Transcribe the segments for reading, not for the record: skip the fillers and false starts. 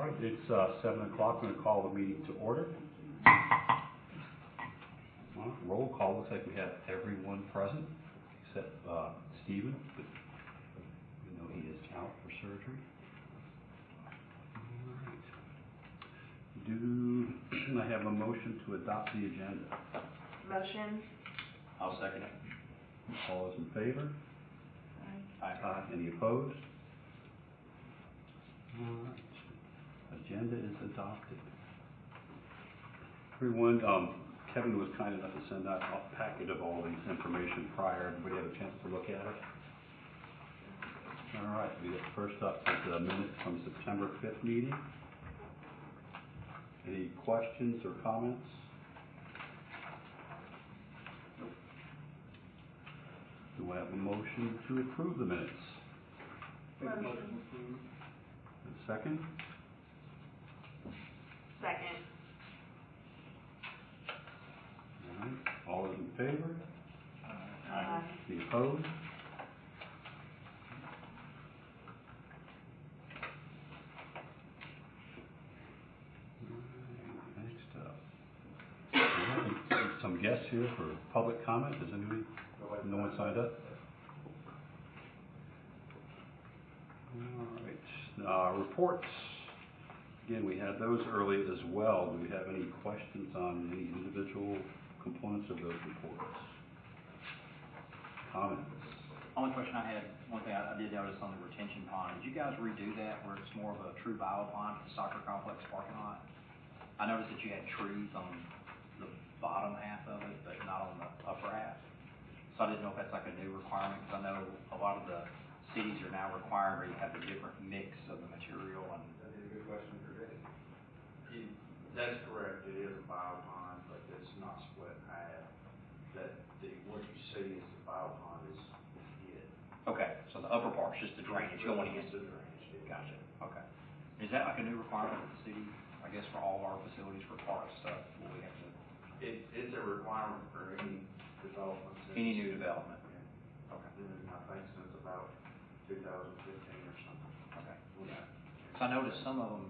right, it's 7 o'clock. I'm going to call the meeting to order. Roll call. Looks like we have everyone present except Stephen, but we know he is out for surgery. All right. Do I have a motion to adopt the agenda? Motion. I'll second it. All those in favor? Aye. Any opposed? All right. Agenda is adopted. Everyone, Kevin was kind enough to send out a packet of all this information prior. Everybody have a chance to look at it? All right. We get first up is the minutes from September 5th meeting. Any questions or comments? Do I have a motion to approve the minutes? Motion. A second? Second. All right. All those in favor? Aye. Any opposed? Next up. We have some guests here for public comment. Does anybody? No one signed up? All right. Reports. Again, we had those early as well. Do we have any questions on any individual components of those reports? Comments? Only question I had, one thing I did notice on the retention pond, did you guys redo that where it's more of a true biopond for the soccer complex parking lot? I noticed that you had trees on the bottom half of it, but not on the upper half. So I didn't know if that's like a new requirement, because I know a lot of the cities are now requiring where you have a different mix of the material. And That is a good question for Rick. That's correct. It is a biopond, but it's not split in half. What you see is the biopond is it. okay, so the upper part's just the drainage going in. It's the drainage. Gotcha. Okay. Is that like a new requirement of the city? I guess for all of our facilities for park stuff, will we have to? It's a requirement for any development. Any new development. Yeah. Okay. And I think since about 2015 or something. Okay. Yeah. So I noticed some of them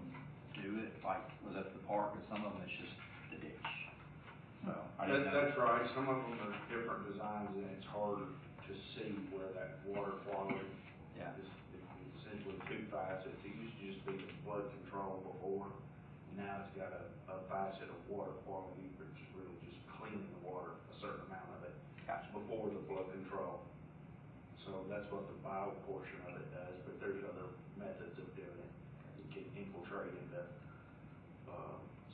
do it, like was at the park, and some of them it's just the ditch. So I didn't know. That's right. Some of them are different designs, and it's harder to see where that water quality is. It's essentially two facets. It used to just be the flood control before. Now it's got a facet of water quality, which is really just cleaning the water, a certain amount of it, Gotcha. before the flood control. So that's what the bio portion of it does, but there's other methods of doing it. You can infiltrate into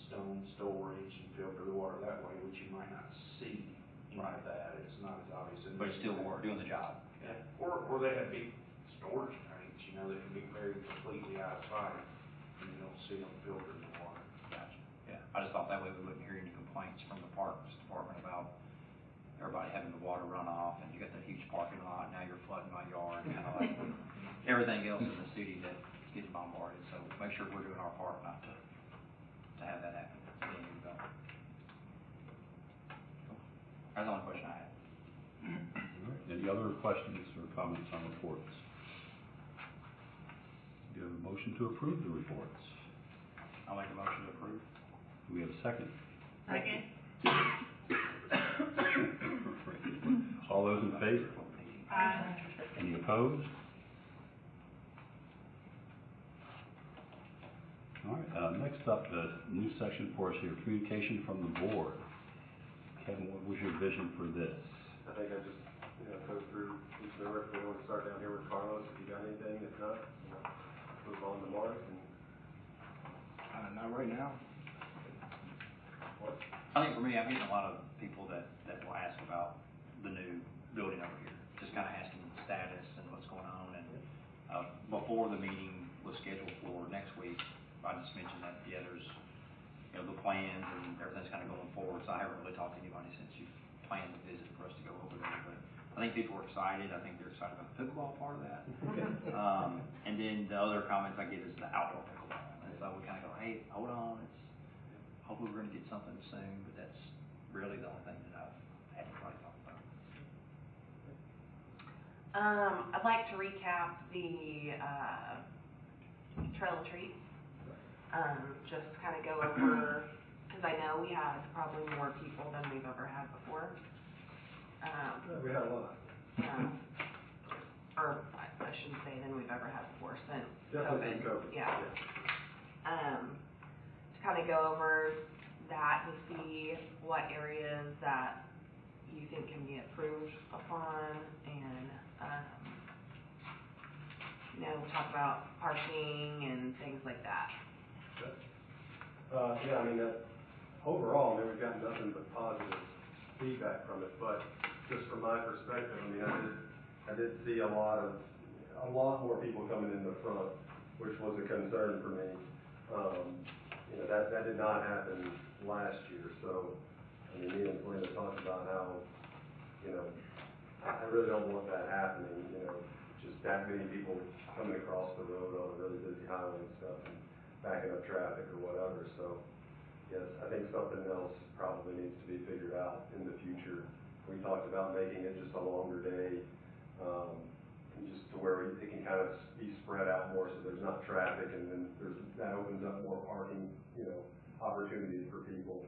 stone storage and filter the water that way, which you might not see any of that. It's not as obvious. But it's still doing the job. Yeah. Or they have big storage tanks, that can be buried completely out of sight, and you don't see them filtering the water. Gotcha. Yeah. I just thought that way we wouldn't hear any complaints from the parks department about everybody having the water run off, and you got that huge parking lot, now you're flooding my yard, kind of like everything else in the city that's getting bombarded. So make sure we're doing our part not to have that happen. That's the only question I had. All right. Any other questions or comments on reports? Do you have a motion to approve the reports? I'll make a motion to approve. Do we have a second? Second. All those in favor? Aye. Any opposed? All right. Next up, the new section for us here, communication from the board. Kevin, what was your vision for this? I think I just go through each member. If we want to start down here with Carlos, if you got anything, if not, move on to Mark. Not right now. What? I think for me, I'm getting a lot of people that will ask about the new building over here, just kind of asking the status and what's going on. And before the meeting was scheduled for next week, I just mentioned that there's the plans and everything's kind of going forward. So I haven't really talked to anybody since you planned the visit for us to go over there. But I think people are excited. I think they're excited about the pickleball part of that. And then the other comments I get is the outdoor pickleball. And so we kind of go, hey, hold on, hopefully we're going to get something soon, but that's really the only thing that I've had anybody talk about. I'd like to recap the trail of treats. just kind of go over, because I know we had probably more people than we've ever had before. We had a lot. Yeah. Or I shouldn't say than we've ever had before since Definitely since COVID. Yeah. To kind of go over that to see what areas that you think can be improved upon and, talk about parking and things like that. Yeah, I mean, overall, we've gotten nothing but positive feedback from it, but just from my perspective, I mean, I did see a lot more people coming in the front, which was a concern for me. That did not happen last year, so, I mean, me and Selena talked about how, I really don't want that happening, just that many people coming across the road on a really busy highway and stuff and backing up traffic or whatever, so, yes, I think something else probably needs to be figured out in the future. We talked about making it just a longer day, and just to where it can kind of be spread out more so there's not traffic, and then that opens up more parking, opportunities for people.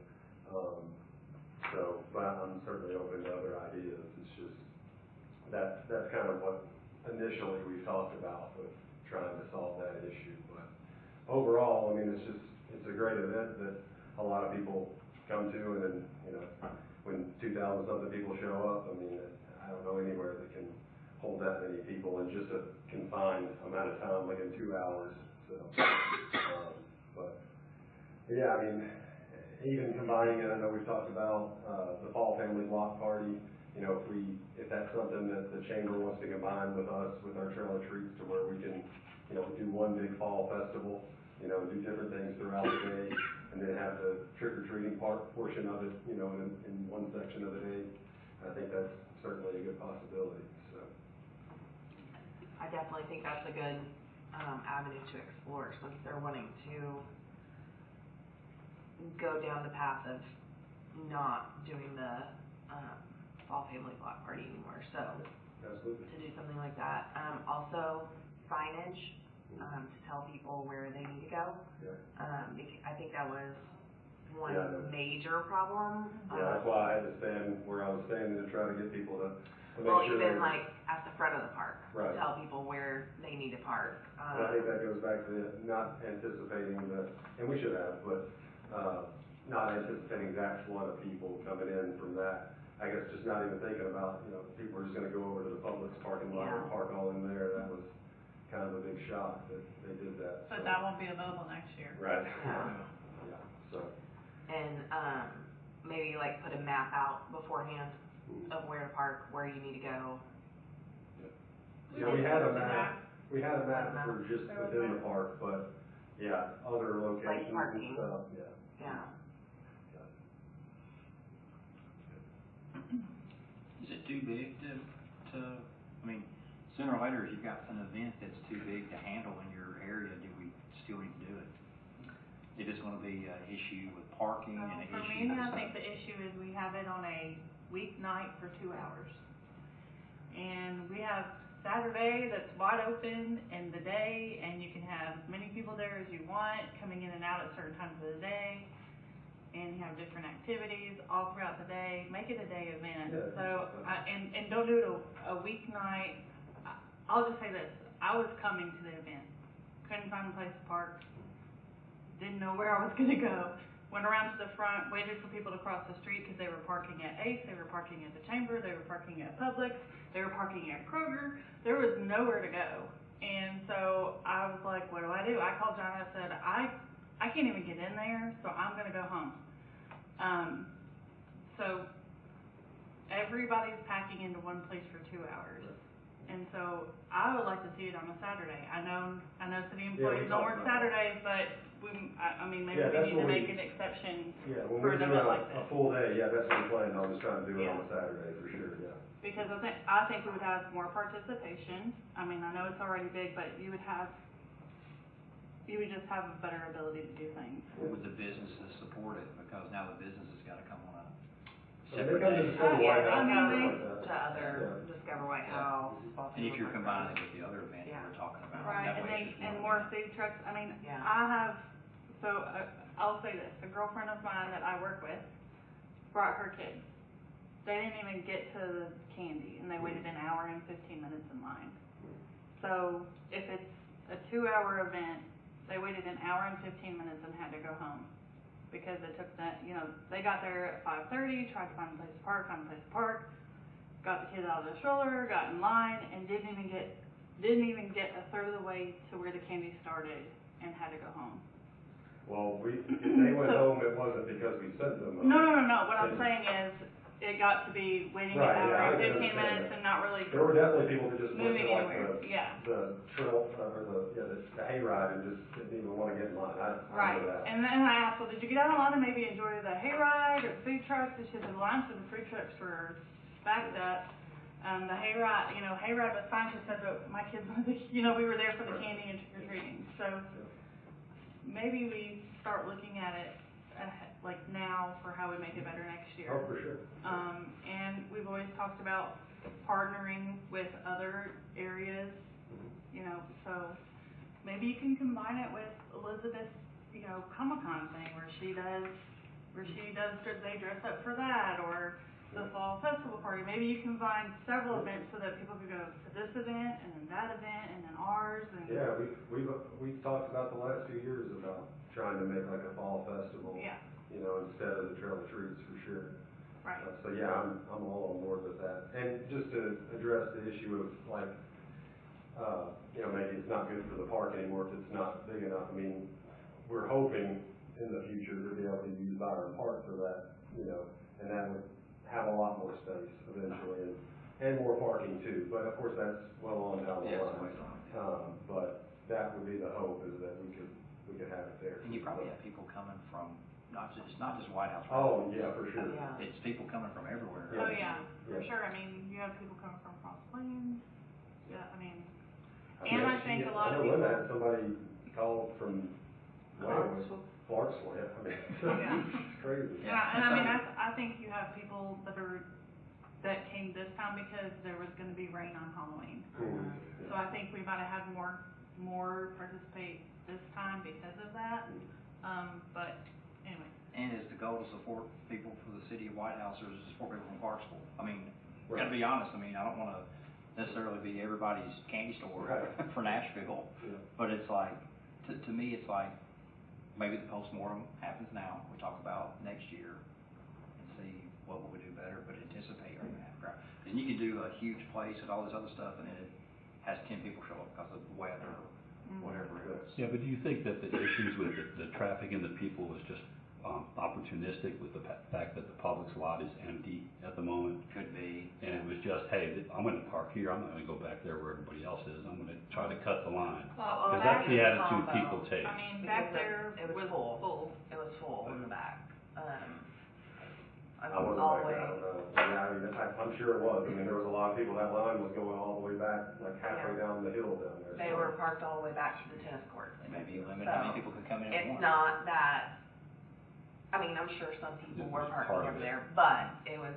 But I'm certainly open to other ideas. It's just, that's kind of what initially we talked about with trying to solve that issue. But overall, I mean, it's a great event that a lot of people come to, and then, when 2,000 something people show up, I mean, I don't know anywhere that can hold that many people in just a confined amount of time, like in 2 hours. So, but yeah, I mean, even combining it, I know we've talked about the fall family block party. If that's something that the chamber wants to combine with us, with our trail of treats, to where we can, do one big fall festival, do different things throughout the day, and then have the trick-or-treating portion of it, in one section of the day. I think that's certainly a good possibility, so. I definitely think that's a good avenue to explore, since they're wanting to go down the path of not doing the fall family block party anymore. So Absolutely. to do something like that. Also signage to tell people where they need to go. Yeah. I think that was one Yeah. major problem. Yeah, that's why I had to stand where I was standing to try to get people to make well, sure. even like at the front of the park, Right. tell people where they need to park. And I think that goes back to not anticipating and we should have, but not anticipating that flood of people coming in from that. I guess just not even thinking about, people are just gonna go over to the Publix parking lot and Yeah. park all in there. That was kind of a big shock that they did that. But so. that won't be available next year. Right. Yeah. Yeah, so. And maybe like put a map out beforehand of where to park, where you need to go. Yeah, we had a did map, for just There was within the map. park, but, yeah, other locations parking. and stuff, yeah. Yeah. Is it too big I mean, sooner or later, if you've got an event that's too big to handle in your area, do we still need to do it? If it's gonna be an issue with parking and an For issue me, with I think the issue is we have it on a weeknight for 2 hours. And we have Saturday that's wide open in the day, and you can have as many people there as you want, coming in and out at certain times of the day. And you have different activities all throughout the day. Make it a day event. Yeah, So, that's and don't do it a weeknight. I'll just say this, I was coming to the event, couldn't find a place to park, didn't know where I was gonna go. Went around to the front, waited for people to cross the street because they were parking at Ace, they were parking at the Chamber, they were parking at Publix, they were parking at Kroger. There was nowhere to go. And so I was like, what do? I called John and I said, I can't even get in there, so I'm gonna go home. So everybody's packing into one place for 2 hours. And so I would like to see it on a Saturday. I know city employees don't work Saturdays, but maybe we need to make an exception when for we're an doing event like a this. full day, yeah, that's what we planned on, just trying to do it on Yeah. a Saturday for sure, yeah. Because I think we would have more participation. I mean, I know it's already big, but you would just have a better ability to do things. Would the businesses support it? Because now the businesses gotta come on a So they separate come to day. Discover Yeah, White they House, come stuff like that. to other Discover White House. And if you're combining it with the other event Yeah. you were talking about, Right, that way it's just and one more event. food trucks. I mean, Yeah. I have So, I'll say this, a girlfriend of mine that I work with brought her kids. They didn't even get to the candy, and they waited an hour and 15 minutes in line. So, if it's a 2-hour event, they waited an hour and 15 minutes and had to go home. Because it took that, they got there at 5:30, tried to find a place to park, got the kids out of the stroller, got in line, and didn't even get a third of the way to where the candy started and had to go home. Well, if they went home, it wasn't because we sent them home. No, what I'm saying is, it got to be waiting an Right, yeah, hour I and can 15 minutes understand and not really There were definitely people that just went moving to like anywhere, yeah. the trail, or the hayride and just didn't even wanna get in line. I Right, know that. and then I asked, well, did you get out of line and maybe enjoy the hayride or the food trucks? And she said, the lines for the food trucks were backed up. The hayride was fine, she said, but my kids wanted to, we were there for the candy and trick or treating. So maybe we start looking at it like now for how we make it better next year. Oh, for sure. And we've always talked about partnering with other areas, so maybe you can combine it with Elizabeth's, Comic-Con thing where they dress up for that, or the fall festival party. Maybe you combine several events so that people could go to this event and then that event and then ours and. Yeah, we've talked about the last few years about trying to make like a fall festival. Yeah. Instead of the trail of treats, for sure. Right. So yeah, I'm all on board with that. And just to address the issue of like, maybe it's not good for the park anymore if it's not big enough. I mean, we're hoping in the future to be able to use Byron Park for that, and that would have a lot more space eventually and more parking too. But of course, that's well on down the Yeah, line. it's way on, But that would be the hope, is that we could have it there. And you probably have people coming from, not just White House. Oh, yeah, for sure. Yeah. It's people coming from everywhere. Oh, yeah, for Yeah. sure. I mean, you have people coming from Cross Plains. Yeah, I mean, I I think a lot of I know people. Linda had somebody call from Clarksville. Clarksville, yeah, I mean, Yeah. it's crazy. Yeah, and I mean, I think you have people that came this time because there was gonna be rain on Halloween. Mhm. So I think we might have had more participate this time because of that. But anyway. And is the goal to support people for the city of White House, or is it to support people from Clarksville? I mean, Right. gotta be honest, I mean, I don't wanna necessarily be everybody's candy store Right. for Nashville. Yeah. But it's like, to me, it's like, maybe the postmortem happens now, we talk about next year, and see what will we do better, but anticipate right after. And you can do a huge place and all this other stuff, and then it has 10 people show up because of weather or whatever else. Yeah, but do you think that the issues with the traffic and the people was just opportunistic with the fact that the Publix lot is empty at the moment? Could be. And it was just, hey, I'm gonna park here, I'm not gonna go back there where everybody else is, I'm gonna try to cut the line. Well, Because that's the back attitude combo. people take. I mean, Because back there it was full. It was full in the back. I wasn't all back the there, I way. don't know. Yeah, I mean, I'm sure it was. I mean, there was a lot of people, that line was going all the way back, like halfway Yeah. down the hill down there. They were parked all the way back to the tennis court. Maybe limit how many So, people could come in at once. It's not that, I mean, I'm sure some people It were was part parking of over it. there, but it was,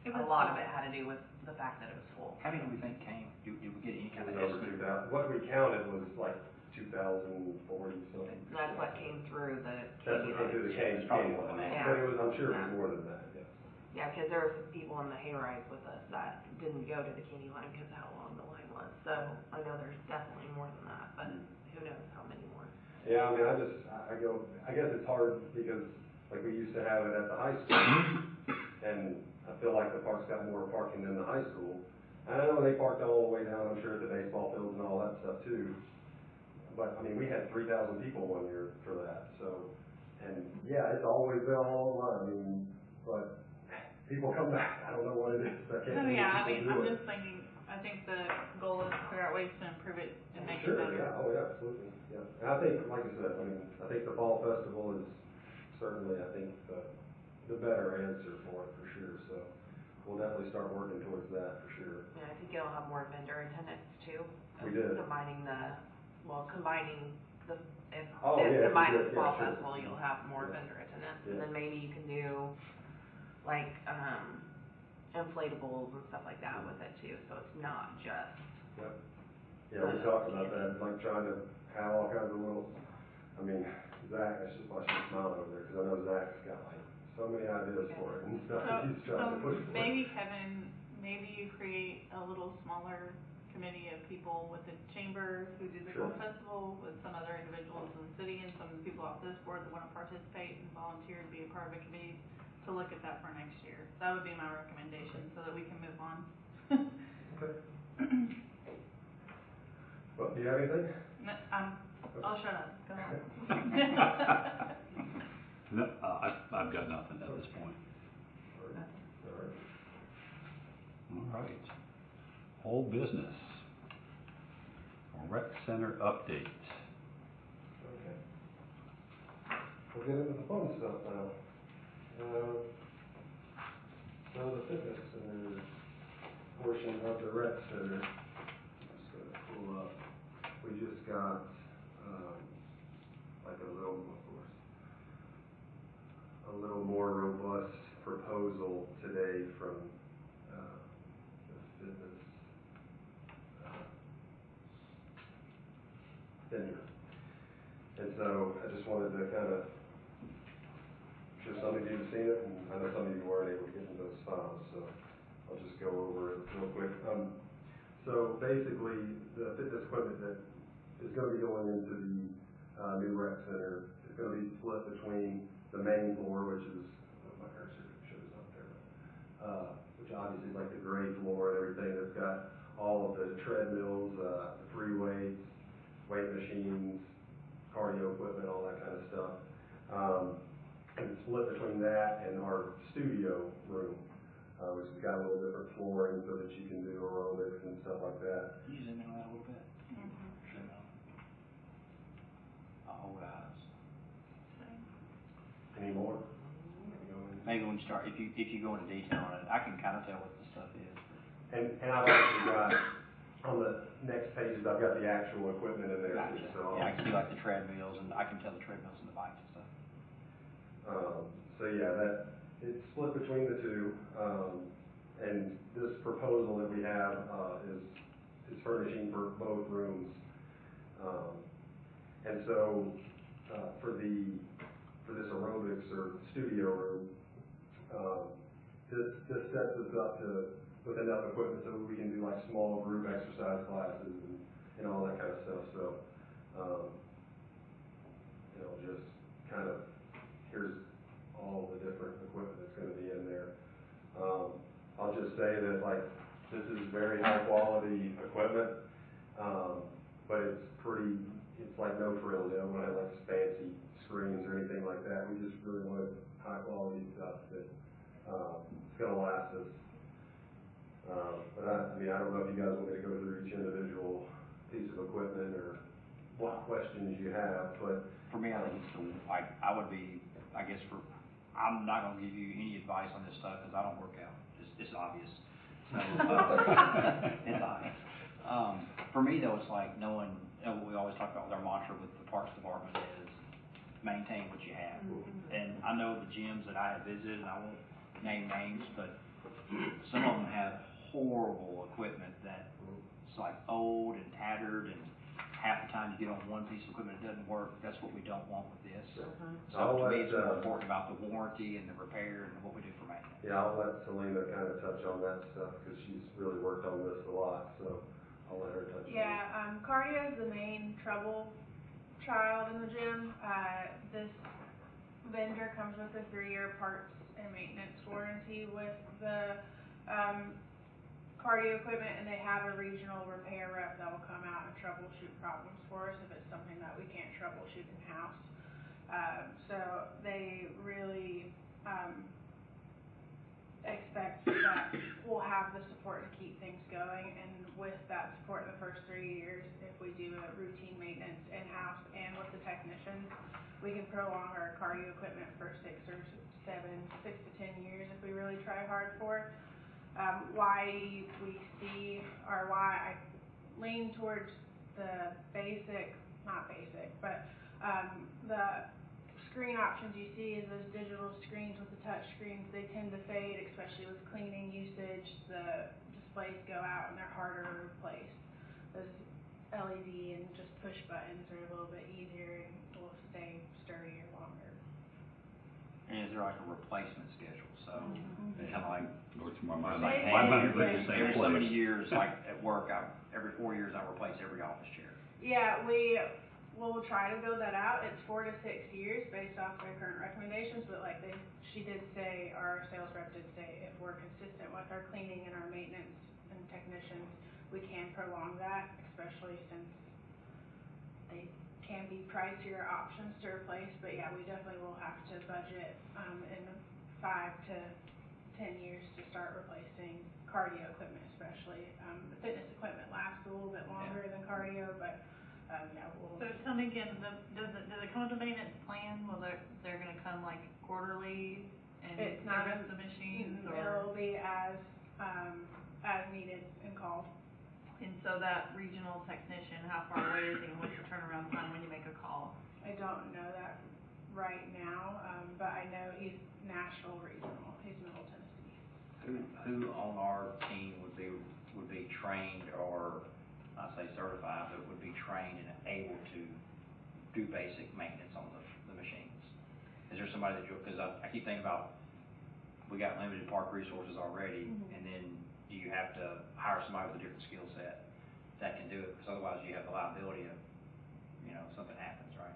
It a was lot of full. it had to do with the fact that it was full. How many do we think came? Did we get any kind It of was over estimate? 2,000. What we counted was like 2,040 something. That's what came through the That's candy what came through the line. candy Probably line. more than that. Yeah. But it was, I'm sure it was Yeah. more than that, yes. Yeah, because there were some people in the hayrides with us that didn't go to the candy line because of how long the line was. So I know there's definitely more than that, but who knows how many more. Yeah, I mean, I guess it's hard because, like, we used to have it at the high school, and I feel like the park's got more parking than the high school. And I know they parked all the way down, I'm sure, at the baseball fields and all that stuff too. But, I mean, we had 3,000 people one year for that, so, and, yeah, it's always been all online, I mean, but people come back, I don't know what it is, I can't Oh, believe yeah, I people mean, do I'm it. just thinking, I think the goal is to figure out ways to improve it and make it Sure, better. yeah, oh, yeah, absolutely, yeah. And I think, like I said, I mean, I think the fall festival is certainly, I think, the better answer for it, for sure, so we'll definitely start working towards that, for sure. Yeah, I think it'll have more vendor attendance too. We did. Combining the, if Oh, yeah, combined yeah, with fall sure. festival, you'll have more Yeah. vendor attendance. Yeah. And then maybe you can do like, inflatables and stuff like that with it too, so it's not just. Yep. Yeah, we talked about that, like trying to have all kinds of little, I mean, Zach, that's just why she's smiling over there, because I know Zach's got like so many ideas for it and stuff that he's trying to push for. Maybe Kevin, maybe you create a little smaller committee of people with the chamber who do the Sure. film festival, with some other individuals in the city and some of the people off this board that wanna participate and volunteer to be a part of a committee to look at that for next year. That would be my recommendation, so that we can move on. Okay. Well, do you have anything? No, I'll shut up, go on. No, I've got nothing at this point. All right. All right. Whole business. Rec center update. Okay. We'll get into the fun stuff now. So the fitness center portion of the rec center, I'm just gonna pull up, we just got, like a little more robust proposal today from, the fitness, vendor. And so I just wanted to kind of, just some of you have seen it, and I know some of you weren't able to get into those files, so I'll just go over it real quick. So basically, the fitness equipment that is going to be going into the new rec center is going to be split between the main floor, which is, my cursor shows up there, which obviously is like the gray floor and everything that's got all of the treadmills, the free weights, weight machines, cardio equipment, all that kind of stuff. And it's split between that and our studio room, which has got a little different flooring so that you can do aerobics and stuff like that. Can you zoom in on that a little bit? Mhm. Zoom in. I'll hold eyes. Any more? Maybe when you start, if you go into detail on it, I can kind of tell what the stuff is. And I've actually got, on the next pages, I've got the actual equipment in there too. Gotcha. So Yeah, I can see like the treadmills, and I can tell the treadmills and the bikes and stuff. So yeah, that, it's split between the two, and this proposal that we have, is furnishing for both rooms. And so, for this aerobics or studio room, this sets us up with enough equipment so we can do like small group exercise classes and all that kind of stuff. So, just kind of, here's all the different equipment that's going to be in there. I'll just say that like, this is very high quality equipment, but it's like no frills. You don't want to have like fancy screens or anything like that. We just really wanted high quality stuff that, it's going to last us. But I mean, I don't know if you guys want me to go through each individual piece of equipment or what questions you have, but. For me, I think it's I would be, I guess I'm not gonna give you any advice on this stuff, because I don't work out. It's obvious. So, it's obvious. For me though, it's like knowing, what we always talk about with our mantra with the Parks Department is maintain what you have. Mm-hmm. And I know the gyms that I have visited, and I won't name names, but some of them have horrible equipment that it's like old and tattered, and half the time you get on one piece of equipment, it doesn't work. That's what we don't want with this. So to me, it's more important about the warranty and the repair and what we do for maintenance. Yeah, I'll let Selena kind of touch on that stuff, because she's really worked on this a lot, so I'll let her touch on it. Yeah, cardio is the main trouble child in the gym. This vendor comes with a 3-year parts and maintenance warranty with the cardio equipment, and they have a regional repair rep that will come out and troubleshoot problems for us if it's something that we can't troubleshoot in-house. So they really expect that we'll have the support to keep things going, and with that support in the first 3 years, if we do a routine maintenance in-house and with the technicians, we can prolong our cardio equipment for 6 to 10 years if we really try hard for it. Why we see, or why I lean towards the not basic, but the screen options you see is those digital screens with the touch screens. They tend to fade, especially with cleaning usage. The displays go out and they're harder to replace. Those LED and just push buttons are a little bit easier and will stay sturdier longer. And is there like a replacement schedule, so, Mm-hmm. kind of like, Lord, to my mind, Like, my hey, money yeah. went to the same every so many place. years, like at work, every 4 years, I replace every office chair. Yeah, we'll try to build that out. It's 4 to 6 years based off their current recommendations, but like she did say, our sales rep did say, if we're consistent with our cleaning and our maintenance and technicians, we can prolong that, especially since they can be pricier options to replace. But yeah, we definitely will have to budget, in 5 to 10 years to start replacing cardio equipment especially. The fitness equipment lasts a little bit longer than cardio, but, yeah, we'll. So tell me again, does it come with a maintenance plan? Will they're gonna come like quarterly and It's not service a- the machines, or? It'll be as needed and called. And so that regional technician, how far away is he, and what's the turnaround time when you make a call? I don't know that right now, but I know he's Nashville regional, he's Middle Tennessee. Who on our team would be trained, or I say certified, but would be trained and able to do basic maintenance on the machines? Is there somebody that because I keep thinking about, we got limited park resources already, and then do you have to hire somebody with a different skill set that can do it? Because otherwise you have the liability of, something happens, right?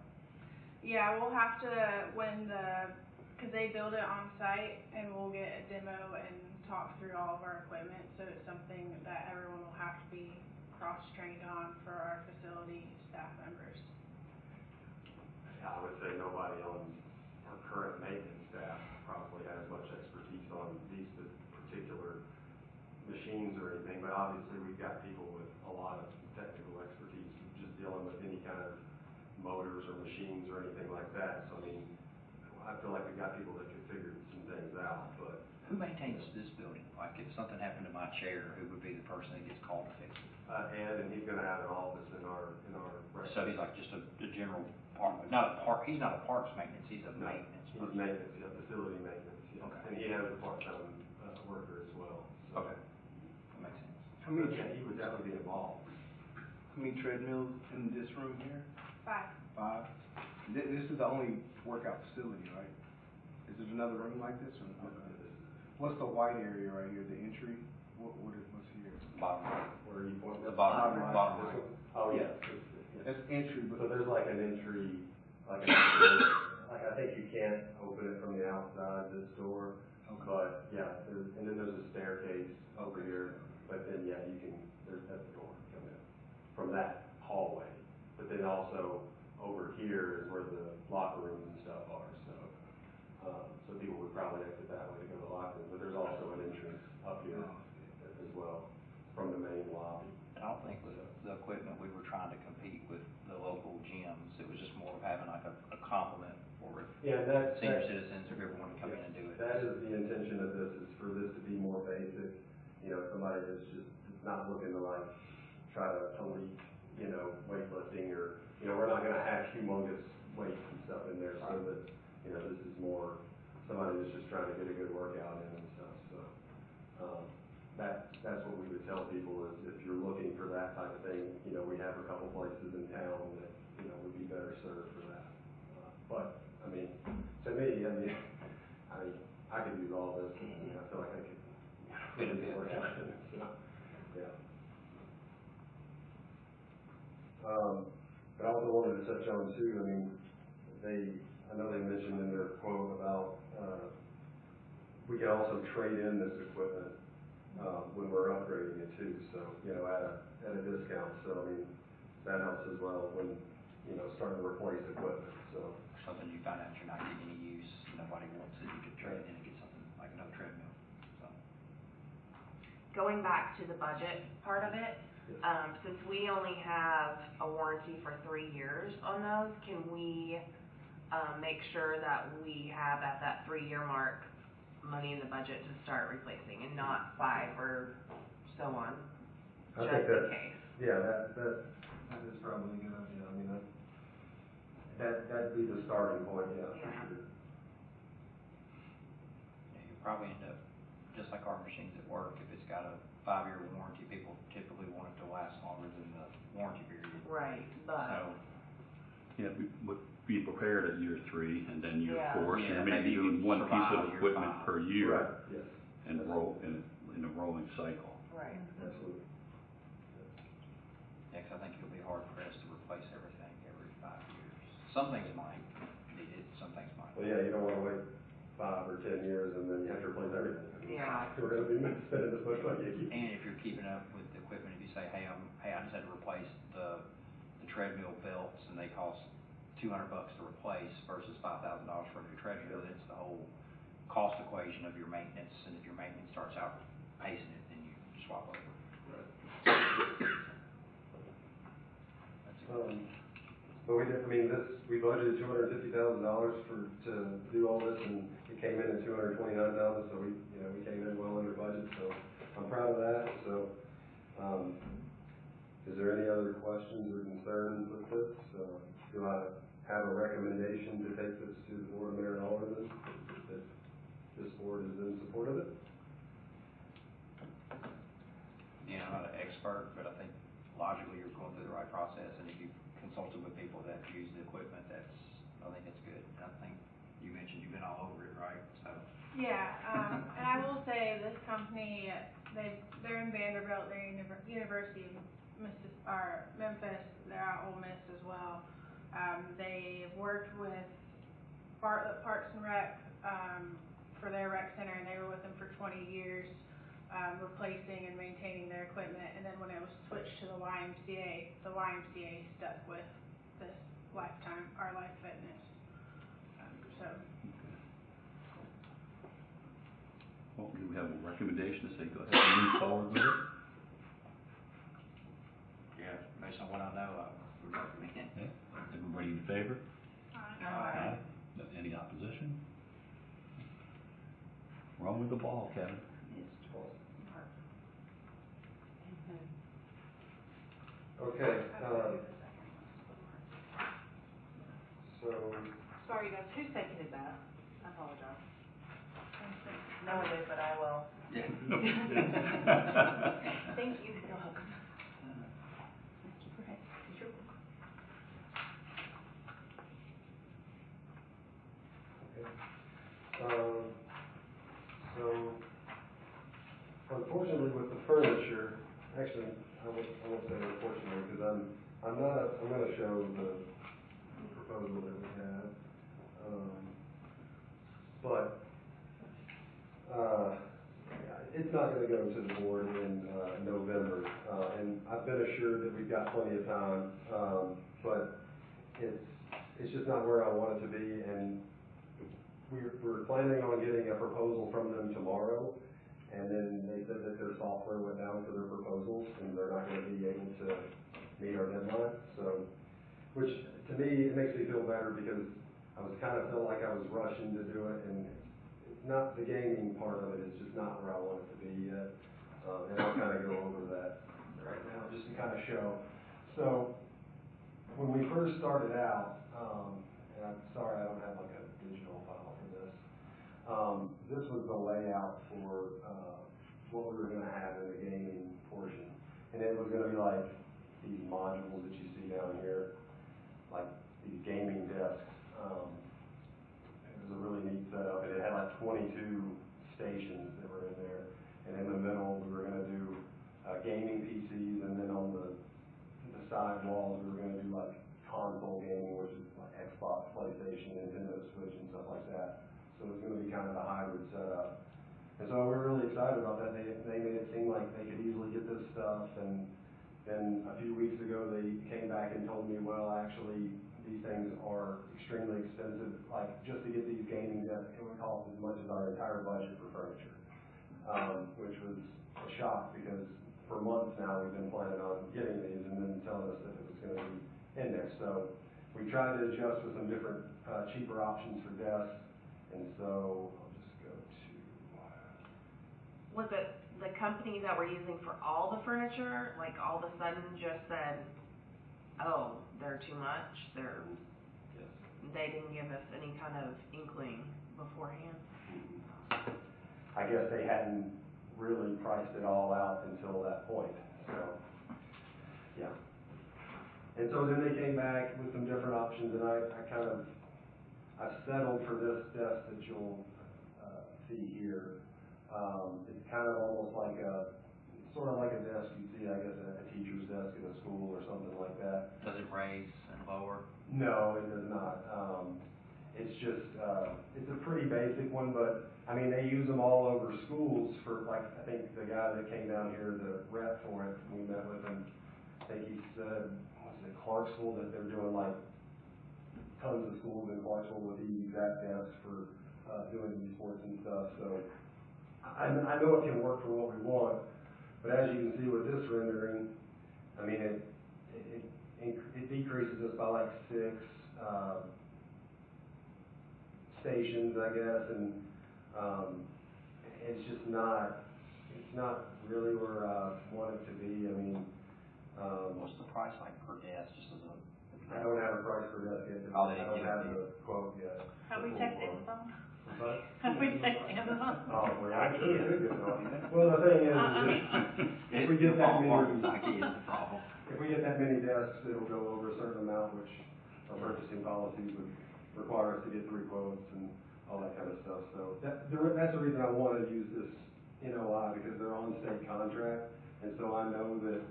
Yeah, we'll have to, because they build it on site, and we'll get a demo and talk through all of our equipment, so it's something that everyone will have to be cross-trained on for our facility staff members. I would say nobody on our current maintenance staff probably has much expertise on these particular machines or anything, but obviously we've got people with a lot of technical expertise just dealing with any kind of motors or machines or anything like that. So I mean, I feel like we've got people that can figure some things out, but. Who maintains this building? Like if something happened to my chair, who would be the person that gets called to fix it? Ed, and he's gonna have an office in our. So he's like just a general park, he's not a parks maintenance, he's a No, maintenance he's person. maintenance, yeah, facility maintenance, yeah. Okay. And he has a part-time worker as well, so. Okay, that makes sense. How many, Yeah, he would definitely be involved. how many treadmills in this room here? 5. 5? This is the only workout facility, right? Is there another room like this or not? What's the white area right here, the entry? What's here? Bottom right. Where are you pointing? The bottom right. right. Oh, yeah. That's entry, So but there's like an entry, like I think you can't open it from the outside, this door. Okay. But, yeah, and then there's a staircase over here, but then, yeah, that's the door, come in, from that hallway. But then also, over here is where the locker rooms and stuff are, so people would probably exit that way to go to the locker room, but there's also an entrance up here as well, from the main lobby. I don't think with the equipment we were trying to compete with the local gyms. It was just more of having like a complement for Yeah, that's. senior citizens or everyone to come in and do it. That is the intention of this, is for this to be more basic, somebody that's just not looking to like, try to elite, weightlifting or, we're not gonna have humongous weights and stuff in there, so that, this is more somebody that's just trying to get a good workout in and stuff, so. That's what we would tell people is if you're looking for that type of thing, we have a couple places in town that, would be better served for that. But, I mean, to me, I could use all this, and I feel like I could get a good workout in it, so, yeah. But I also wanted to touch on too, I know they mentioned in their quote about, we can also trade in this equipment, when we're upgrading it too, so, at a discount, so, that helps as well when, starting to replace equipment, so. Something you find out you're not getting any use, nobody wants it, you could trade it in and get something like another treadmill, so. Going back to the budget part of it, since we only have a warranty for 3 years on those, can we make sure that we have at that 3-year mark money in the budget to start replacing and not 5 or so on, I just think in case? Yeah, that is probably a good idea, that'd be the starting point, yeah, for Yeah. sure. Yeah, you'll probably end up, just like our machines at work, if it's got a 5-year warranty, people typically want it to last longer than the warranty period. Right, but, So, Yeah, be prepared at year 3 and then year Yeah. 4, so Yeah, you're maybe maybe you doing one piece survive of year equipment 5. per year Right, yes, and in a rolling cycle. right. absolutely. yeah, 'cause I think you'll be hard pressed to replace everything every 5 years. Some things might need it, some things might. Well, yeah, you don't wanna wait 5 or 10 years and then you have to replace everything. I mean, Yeah. We're gonna be spending this much money. And if you're keeping up with the equipment, if you say, hey, I just had to replace the treadmill belts and they cost $200 to replace versus $5,000 for a new treadmill, then it's the whole cost equation of your maintenance, and if your maintenance starts outpacing it, then you swap over. That's it. But we budgeted $250,000 to do all this, and it came in at $229,000, so we came in well under budget, so I'm proud of that, so, is there any other questions or concerns with this? Do I have a recommendation to take this to the Board of Mayor and Aldermen, that this board is in support of it? I'm not an expert, but I think logically you're going through the right process, and if you consulted with people that use the equipment, I think it's good. And I think you mentioned you've been all over it, right? So, Yeah, and I will say this company, they're in Vanderbilt, they're University of Memphis, they're at Ole Miss as well. They've worked with Bartlett Parks and Rec, for their rec center, and they were with them for 20 years, replacing and maintaining their equipment. And then when it was switched to the YMCA stuck with this Lifetime, our Life Fitness. So. Well, do we have a recommendation to say go ahead and move forward with it? yeah, based on what I know, I would recommend. Yeah. Everybody in favor? Aye. Any opposition? Run with the ball, Kevin. Okay, so, Sorry, guys, who seconded that? I apologize. No one did, but I will. Yeah. Thank you. You're welcome. so, unfortunately with the furniture, actually, I won't say unfortunately, because I'm gonna show the proposal that we have. But, it's not gonna go to the board in, November, and I've been assured that we've got plenty of time, but it's just not where I want it to be, and we're planning on getting a proposal from them tomorrow, and then they said that their software went down for their proposals, and they're not gonna be able to meet our deadline, so, which, to me, it makes me feel better, because I felt like I was rushing to do it, and it's not the gaming part of it, it's just not where I want it to be yet, and I'll kind of go over that right now, just to kind of show. So, when we first started out, and I'm sorry I don't have like a digital file for this, this was the layout for what we were going to have in the gaming portion. And it was going to be like these modules that you see down here, like these gaming desks. It was a really neat setup, and it had like 22 stations that were in there. And in the middle, we were going to do gaming PCs, and then on the side walls, we were going to do like console gaming, which is like Xbox, PlayStation, Nintendo Switch, and stuff like that. So it was going to be kind of a hybrid setup. And so we were really excited about that. They made it seem like they could easily get this stuff. And then a few weeks ago, they came back and told me, well, actually, these things are extremely expensive. Like, just to get these gaming desks, it would cost as much as our entire budget for furniture, which was a shock, because for months now we've been planning on getting these, and then telling us that it was going to be in there. So we tried to adjust with some different cheaper options for desks, and so I'll just go to. Was it the company that we're using for all the furniture, like all of a sudden just said, oh, they're too much, Yes. they didn't give us any kind of inkling beforehand? I guess they hadn't really priced it all out until that point, so, yeah. And so then they came back with some different options, and I've settled for this desk that you'll, see here. It's kind of almost like sort of like a desk you see, I guess, a teacher's desk in a school or something like that. Does it raise and lower? No, it does not. It's just, it's a pretty basic one, but, I mean, they use them all over schools for, like, I think the guy that came down here, the rep for it, we met with him, I think he said, was it Clarksville, that they're doing, like, tons of schools in Clarksville with the exact desks for, doing esports and stuff, so I know it can work for what we want, but as you can see with this rendering, I mean, it decreases us by like 6, stations, I guess, and it's just not really where I want it to be. I mean, What's the price like per desk, just as a? I don't have a price per desk yet. Oh, I they don't didn't have give it the quote yet. Have we The full checked quote. Amazon? I'm sorry? Have we checked Amazon? Oh, well, I sure did get it on. Well, the thing is, if we get that many, IKEA is the problem. if we get that many desks, it'll go over a certain amount, which our purchasing policies would require us to get 3 quotes and all that kind of stuff. So that's the reason I want to use this NOI, because they're on state contract, and so I know that,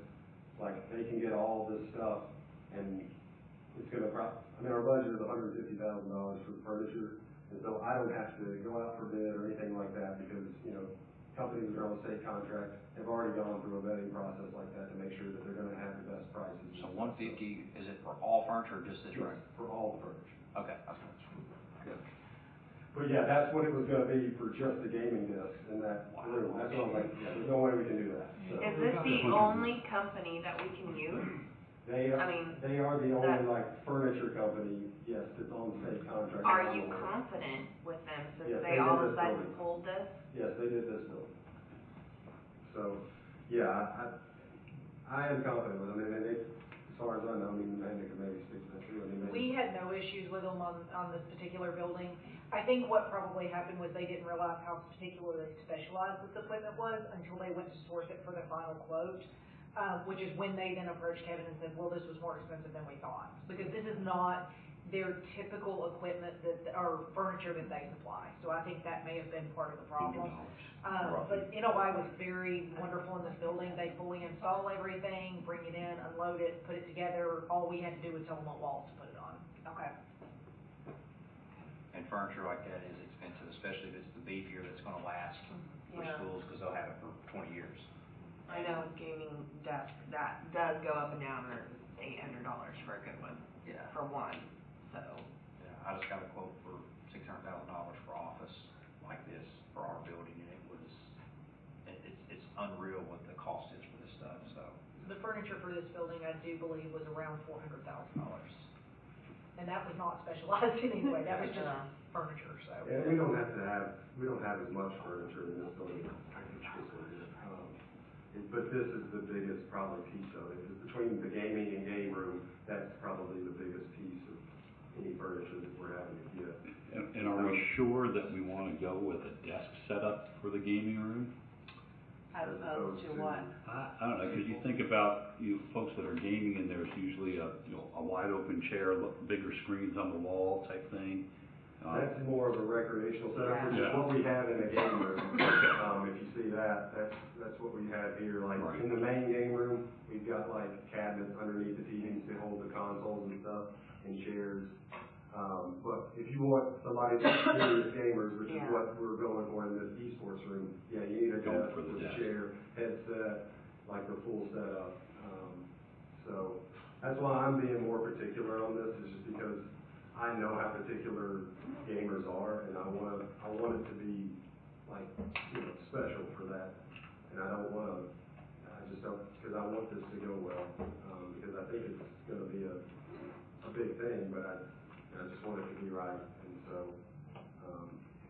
like, they can get all this stuff, and it's gonna I mean, our budget is $150,000 for furniture, and so I don't have to go out for bid or anything like that, because, companies that are on state contract have already gone through a vetting process like that to make sure that they're gonna have the best prices. So 150, is it for all furniture or just this room? For all the furniture. Okay, that's good. But yeah, that's what it was gonna be for just the gaming discs in that room. That's what I'm like, yeah, there's no way we can do that, so. Is this the only company that we can use? They I mean, are the only, like, furniture company, yes, that's on state contract. Are you confident with them since Yes, they they did all of a this sudden building. pulled this? Yes, they did this building. So, yeah, I am confident with them, and they, as far as I know, I mean, Amanda can maybe speak to that too, I mean, We had no issues with them on this particular building. I think what probably happened was they didn't realize how particularly specialized this equipment was until they went to source it for the final quote, which is when they then approached Kevin and said, well, this was more expensive than we thought. Because this is not their typical equipment or furniture that they supply. So I think that may have been part of the problem. But NOI was very wonderful in this building. They fully install everything, bring it in, unload it, put it together. All we had to do was tell them what walls to put it on. Okay. And furniture like that is expensive, especially if it's the beefier that's gonna last for Yeah. schools, because they'll have it for 20 years. I know gaming desk, that does go up and down, or $800 for a good one, Yeah. for one, so. Yeah, I just got a quote for $600,000 for office like this for our building, and it's unreal what the cost is for this stuff, so. The furniture for this building, I do believe, was around $400,000. And that was not specialized in any way, that was just furniture, so. And we don't have as much furniture in this building as I think this one is. But this is the biggest probably piece of it. Between the gaming and game room, that's probably the biggest piece of any furniture that we're having to get. And are we sure that we want to go with a desk setup for the gaming room? As opposed to what? I don't know, because you think about you folks that are gaming, and there's usually a wide open chair, bigger screens on the wall type thing. That's more of a recreational setup, which is Yeah. what we have in the game room. If you see that, that's what we have here. Like, Right. in the main game room, we've got like cabinets underneath the TVs to hold the consoles and stuff, and chairs. But if you want somebody that's serious gamers, which is Yeah. what we're going for in this esports room, yeah, you need a Go desk for the with a desk. chair, headset, like the full setup. So that's why I'm being more particular on this, is just because I know how particular gamers are, and I want it to be like, special for that. And I just don't, because I want this to go well, because I think it's gonna be a big thing, but I just want it to be right. And so,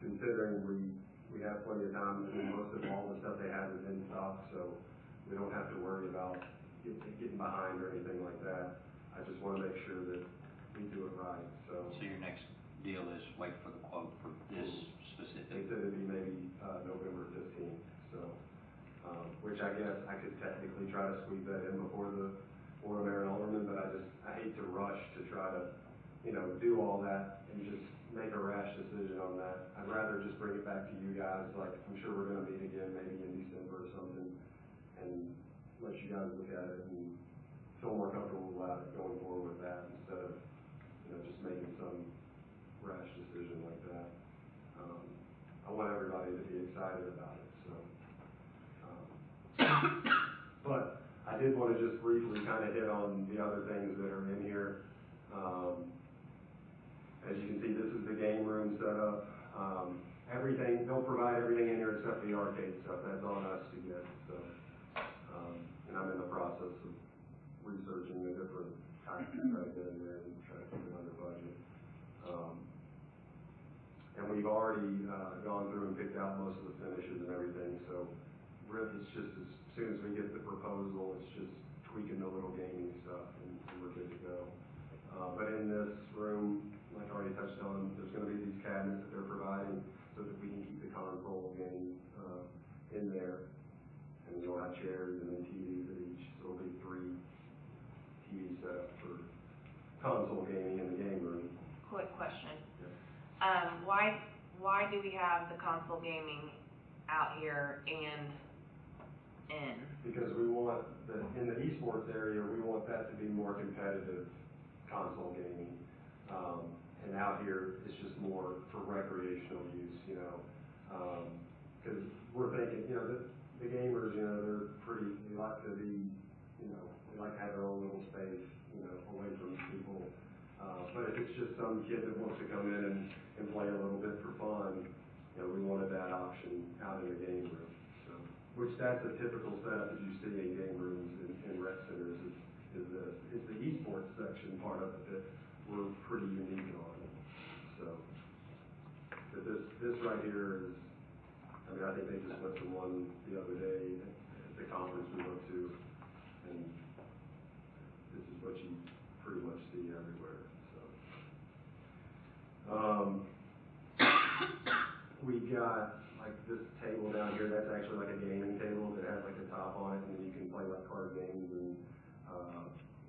considering we have plenty of time, and most of all the stuff they have is in stock, so we don't have to worry about getting behind or anything like that. I just wanna make sure that we do it right, so. So your next deal is wait for the quote for this They specific. said it'd be maybe, November 15th, so, which I guess I could technically try to squeeze that in before the Board of Mayor and Alderman, but I rush to try to, do all that and just make a rash decision on that. I'd rather just bring it back to you guys, like, I'm sure we're gonna meet again, maybe in December or something, and let you guys look at it and feel more comfortable about it going forward with that, instead of, just making some rash decision like that. I want everybody to be excited about it, so. But I did want to just briefly kind of hit on the other things that are in here. As you can see, this is the game room setup. Everything, they'll provide everything in here except the arcade stuff. That's on us to get, so. And I'm in the process of researching the different types to try to get in there and try to keep it under budget. And we've already gone through and picked out most of the finishes and everything, so it's just as soon as we get the proposal, it's just tweaking the little gaming stuff and we're good to go. But in this room, like I already touched on, there's going to be these cabinets that they're providing so that we can keep the console games in there. And we'll have chairs and then TVs at each, so it'll be 3 TVs set up for console gaming in the game room. Quick question. Yeah. Why do we have the console gaming out here and in? Because we want, in the esports area, we want that to be more competitive console gaming. And out here, it's just more for recreational use, because we're thinking, the gamers, they're pretty, they like to be, they like to have their own little space, away from people. But if it's just some kid that wants to come in and play a little bit for fun, we wanted that option out in the game room. So, which that's a typical setup that you see in game rooms in rec centers is this. It's the esports section part of it that we're pretty unique on. So, but this right here is, I think they just went to one the other day at the conference we went to, and this is what you pretty much see everywhere. So, we got like this table down here. That's actually like a gaming table that has like a top on it, and then you can play like card games and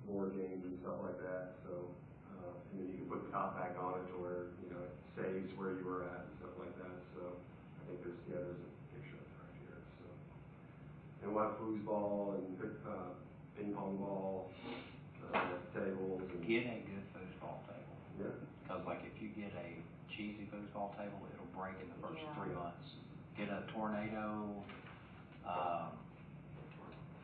board games and stuff like that. So, and then you can put the top back on it to where it saves where you were at and stuff like that. So, I think there's a picture of it right here. So, and we'll have foosball and ping pong ball tables. And Get a good foosball table. Yeah. Because like if you get a cheesy foosball table, it'll break in the first Yeah. 3 months. Get a tornado.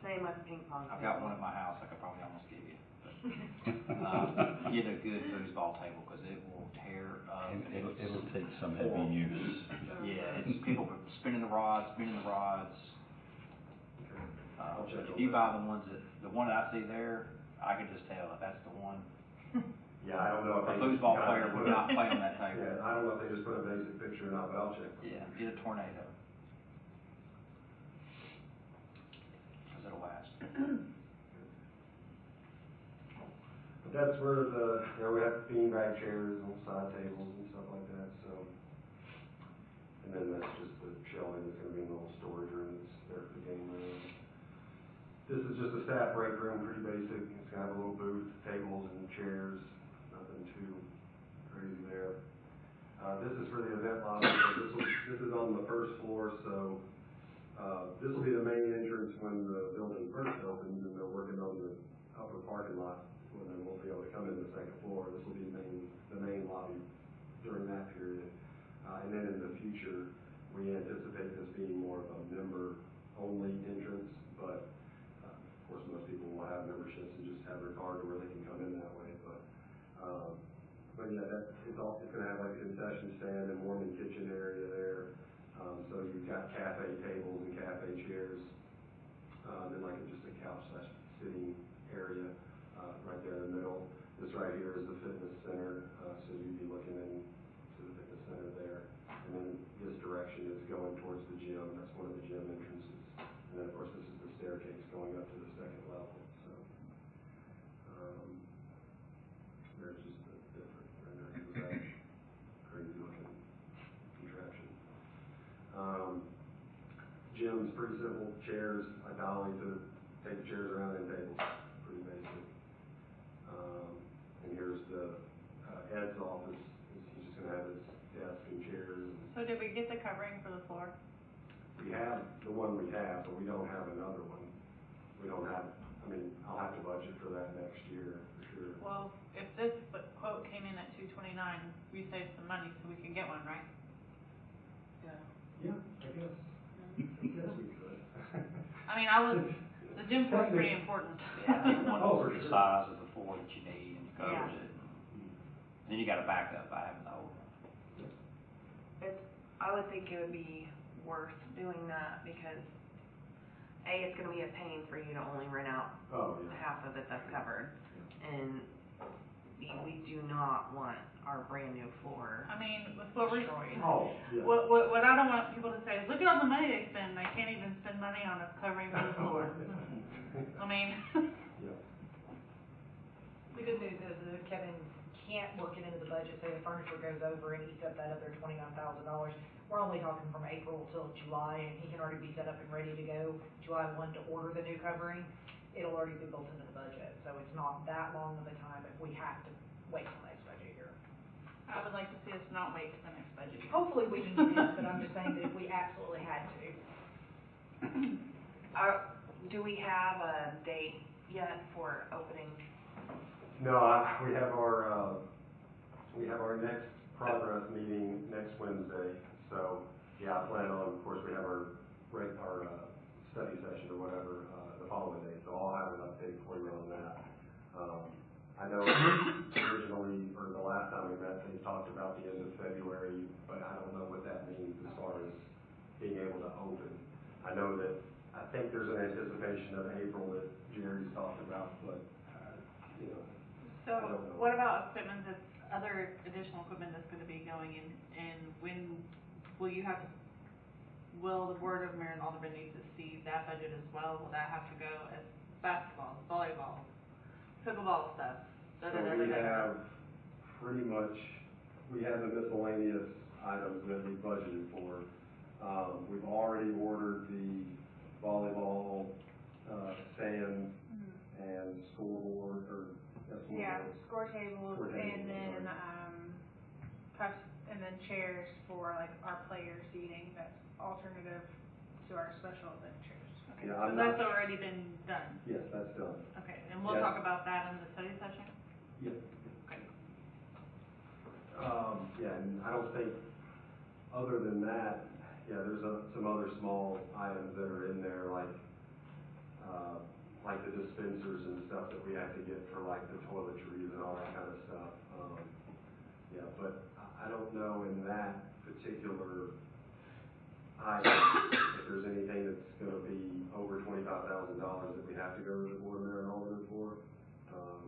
Same with ping pong. I've got one at my house I could probably almost give you. Get a good foosball table because it will tear up. It'll take some heavy use. Yeah, it's people spinning the rods. Okay. I'll check If on you that. buy the one that I see there, I can just tell if that's the one. Yeah, I don't know if A they foosball just player would not play on that table. Yeah, I don't know if they just put a basic picture or not, but I'll check. Yeah, get a tornado. Because it'll last. But that's where we have beanbag chairs and side tables and stuff like that, so. And then that's just the shelving that's gonna be in the little storage room that's there for the game room. This is just a staff break room, pretty basic. It's gonna have a little booth, tables and chairs, nothing too crazy there. This is for the event lobby. This is on the first floor, so this will be the main entrance when the building first opens, and they're working on the upper parking lot, when they won't be able to come in the second floor. This will be the main lobby during that period. And then in the future, we anticipate this being more of a member-only entrance, but of course most people will have memberships and just have their card where they can come in that way. But yeah, it's gonna have like a concession stand and warming kitchen area there. So you've got cafe tables and cafe chairs. Then like just a couch / sitting area right there in the middle. This right here is the fitness center, so you'd be looking into the fitness center there. And then this direction is going towards the gym. That's one of the gym entrances. And then of course this is the staircase going up to the second level. So there's just the different renderings of that crazy looking contraption. Gym's pretty simple. Chairs, a dolly to take the chairs around and tables. Pretty basic. And we get the covering for the floor? We have the one we have, but we don't have another one. We don't have, I mean, I'll have to budget for that next year, for sure. Well, if this quote came in at $229, we saved some money so we can get one, right? Yeah, I guess. I guess we could. I mean, the gym floor is pretty important. Yeah, you want Oh, for the sure. size of the floor that you need and covers Yeah. it. Then you gotta back up by having the old one. I would think it would be worth doing that because A, it's gonna be a pain for you to only rent out Oh, yeah. half of it that's covered. And B, we do not want our brand new floor I mean, with what we're, destroyed. Oh, yeah. what I don't want people to say is, look at all the money they spend, they can't even spend money on a covering for the floor. I mean, Yeah. The good news is that if Kevin can't work it into the budget, say the furniture goes over and eats up that other $29,000, we're only talking from April till July, and he can already be set up and ready to go July 1 to order the new covering. It'll already be built into the budget, so it's not that long of a time if we have to wait till next budget year. I would like to see us not wait till the next budget year. Hopefully we can get it, but I'm just saying that if we absolutely had to. Do we have a date yet for opening? No, we have our next progress meeting next Wednesday, so, yeah, I plan on, of course, we have our study session or whatever, the following day, so I'll have an update for you on that. I know originally, or the last time we met, they talked about the end of February, but I don't know what that means as far as being able to open. I know that, I think there's an anticipation of April that Jerry's talked about, but, you know, I So, don't know. what about equipment other additional equipment that's gonna be going in, and when will will the Board of Mayor and Aldermen need to see that budget as well? Will that have to go as basketball, volleyball, pickleball stuff? So we have pretty much, we have the miscellaneous items that we budgeted for. We've already ordered the volleyball, sand and scoreboard, or, Yeah, score tables Score tables, and then, right. puffs, and then chairs for like our player seating that's alternative to our special event chairs. Okay, Yeah, so I'm that's not- already been done? Yes, that's done. Okay, and we'll Yes. talk about that in the study session? Yeah. Okay. Yeah, and I don't think, other than that, yeah, there's some other small items that are in there, like the dispensers and stuff that we have to get for like the toiletries and all that kind of stuff. Yeah, but I don't know in that particular item, if there's anything that's gonna be over $25,000 that we have to go to the Board of Mayor and Aldermen for. I'm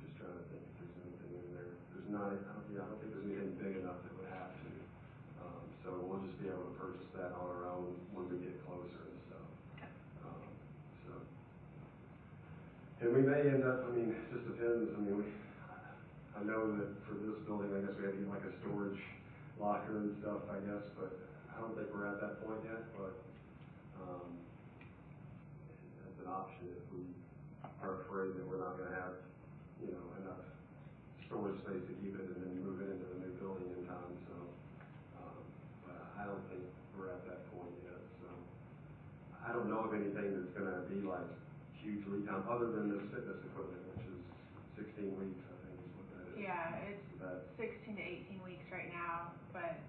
just trying to think if there's anything in there. There's not, I don't think there's anything big enough that would have to. So we'll just be able to purchase that on our own when we get closer and stuff. So, and we may end up, I mean, it just depends, I mean, I know that for this building, I guess we have to get like a storage locker and stuff, I guess, but I don't think we're at that point yet, but, it's an option if we are afraid that we're not gonna have, enough storage space to keep it and then move it into the new building in time, so, but I don't think we're at that point yet, so. I don't know of anything that's gonna be like huge lead time, other than this fitness equipment, which is 16 weeks, I think is what that is. Yeah, it's That, 16 to 18 weeks right now, but,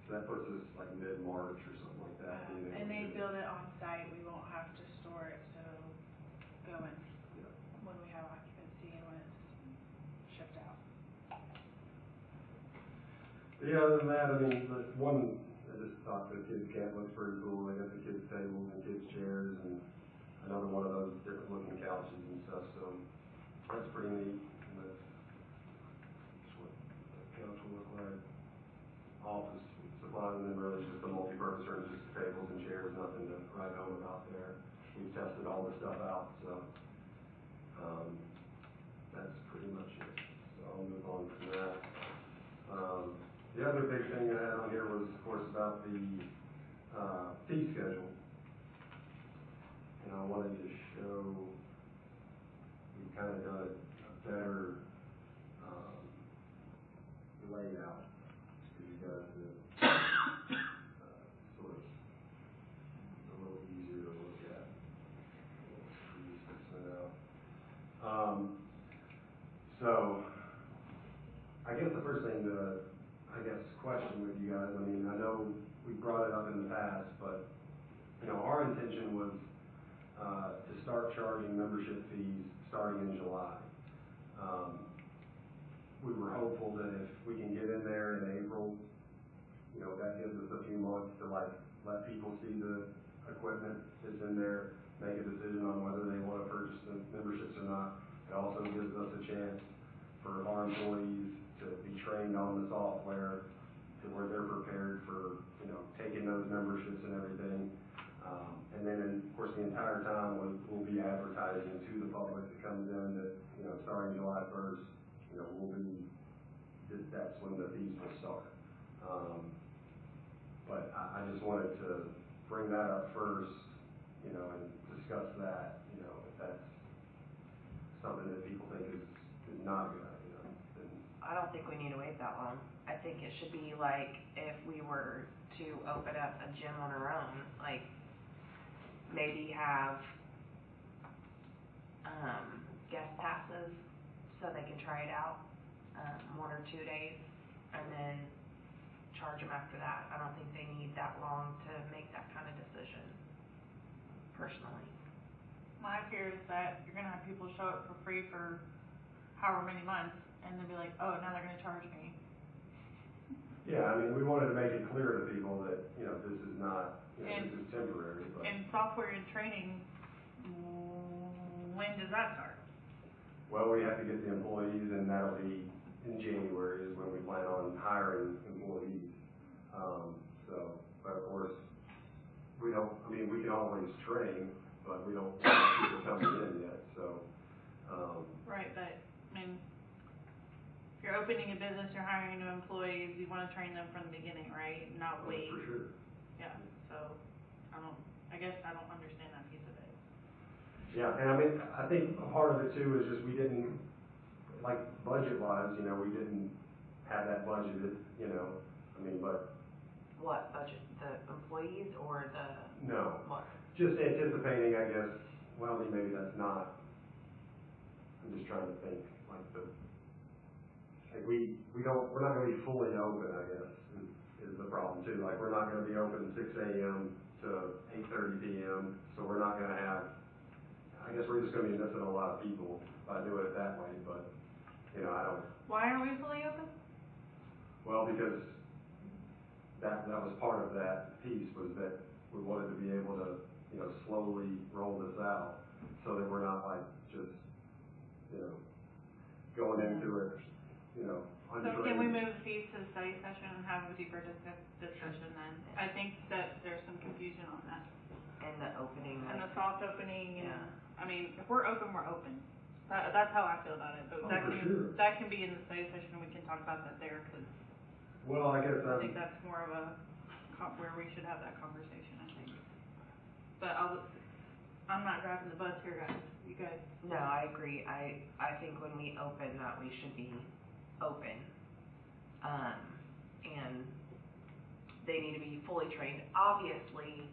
so that puts us like mid-March or something like that. being able and they to- build it on site, we won't have to store it, so go in Yeah. when we have occupancy and when it's shipped out. Yeah, other than that, I mean, I just thought the kids' camp looks pretty cool. They got the kids' tables and kids' chairs and another one of those different looking couches and stuff, so that's pretty neat. And that's what the couch will look like. Office supplies, and then really just a multi-purpose room, just tables and chairs, nothing to write home about there. We've tested all the stuff out, so, that's pretty much it. So I'll move on from that. The other big thing I had on here was, of course, about the, fee schedule. And I wanted to show, we've kind of done a better, layout for you guys to So, I guess the first thing to, question with you guys, I mean, I know we brought it up in the past, but, you know, our intention was, to start charging membership fees starting in July. We were hopeful that if we can get in there in April, you know, that gives us a few months to like, let people see the equipment that's in there, make a decision on whether they want to purchase the memberships or not. It also gives us a chance for our employees to be trained on the software to where they're prepared for, you know, taking those memberships and everything. And then, of course, the entire time we'll be advertising to the public that comes in that, you know, starting July 1st, you know, that's when the fees will start. But I just wanted to bring that up first, you know, and discuss that, you know, if that's something that people think is not a good idea, then. I don't think we need to wait that long. I think it should be like if we were to open up a gym on our own, like maybe have guest passes so they can try it out 1 or 2 days and then charge them after that. I don't think they need that long to make that kind of decision, personally. My fear is that you're gonna have people show up for free for however many months, and then be like, oh, now they're gonna charge me. Yeah, I mean, we wanted to make it clear to people that, you know, this is not, you know, this is temporary, but. And software and training, when does that start? Well, we have to get the employees, and that'll be in January is when we plan on hiring employees. But of course, we can always train, but we don't have people coming in yet, so. Right, but, I mean, if you're opening a business, you're hiring new employees, you wanna train them from the beginning, right? Not wait. For sure. Yeah, so, I guess I don't understand that piece of it. Yeah, and I mean, I think a part of it too is just we didn't, like budget-wise, you know, we didn't have that budgeted, you know, I mean, but. What budget? The employees or the? No. What? Just anticipating, I guess, well, maybe that's not, I'm just trying to think, like we're not gonna be fully open, I guess, is the problem too. Like, we're not gonna be open 6 a.m. to 8:30 p.m., so we're not gonna have, I guess we're just gonna be missing a lot of people by doing it that way, but, you know, I don't. Why aren't we fully open? Well, because that was part of that piece, was that we wanted to be able to, you know, slowly roll this out so that we're not like just, you know, going into it, you know, So can we move these to the study session and have a deeper discussion then? I think that there's some confusion on that. And the opening. And like, the soft opening, and, Yeah. I mean, if we're open, we're open. That's how I feel about it. But Oh, for sure. that can be in the study session, and we can talk about that there, cause Well, I guess I think that's more of a, where we should have that conversation, I think. But I'm not driving the bus here, guys. You guys. No, I agree. I think when we open that we should be open. And they need to be fully trained. Obviously,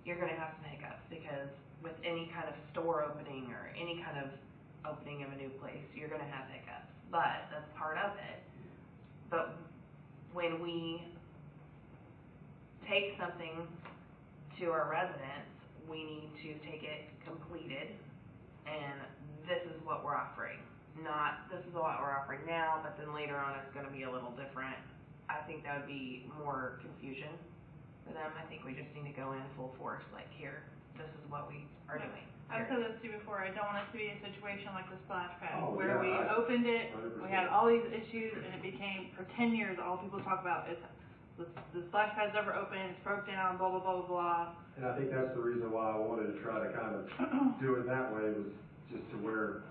you're gonna have some hiccups because with any kind of store opening or any kind of opening of a new place, you're gonna have hiccups. But that's part of it. But when we take something to our residents, we need to take it completed, and this is what we're offering. Not, this is what we're offering now, but then later on it's gonna be a little different. I think that would be more confusion for them. I think we just need to go in full force, like, here, this is what we are doing. I've said this to you before, I don't want us to be in a situation like the splash pad, Oh, where yeah, we opened it, 100%. we had all these issues, and it became, for 10 years, all people talk about is, the splash pad's never open, it's broke down, blah, blah, blah, blah, blah. And I think that's the reason why I wanted to try to kind of do it that way, was just to where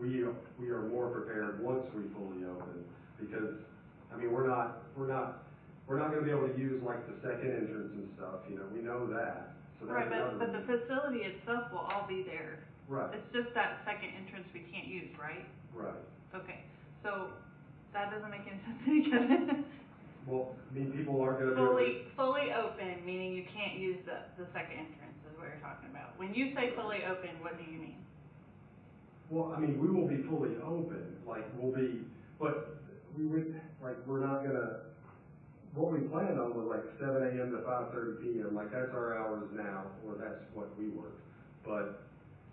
we are more prepared once we fully open, because, I mean, we're not gonna be able to use like the second entrance and stuff, you know, we know that, so that's Right, another. but the facility itself will all be there. Right. It's just that second entrance we can't use, right? Right. Okay, so, that doesn't make any sense to me, Kevin. Well, I mean, people aren't gonna be able to. Fully open, meaning you can't use the second entrance, is what you're talking about. When you say fully open, what do you mean? Well, I mean, we will be fully open, like, we'll be, but we would, like, we're not gonna, what we planned on was like 7 AM to 5:30 PM, like, that's our hours now, or that's what we work. But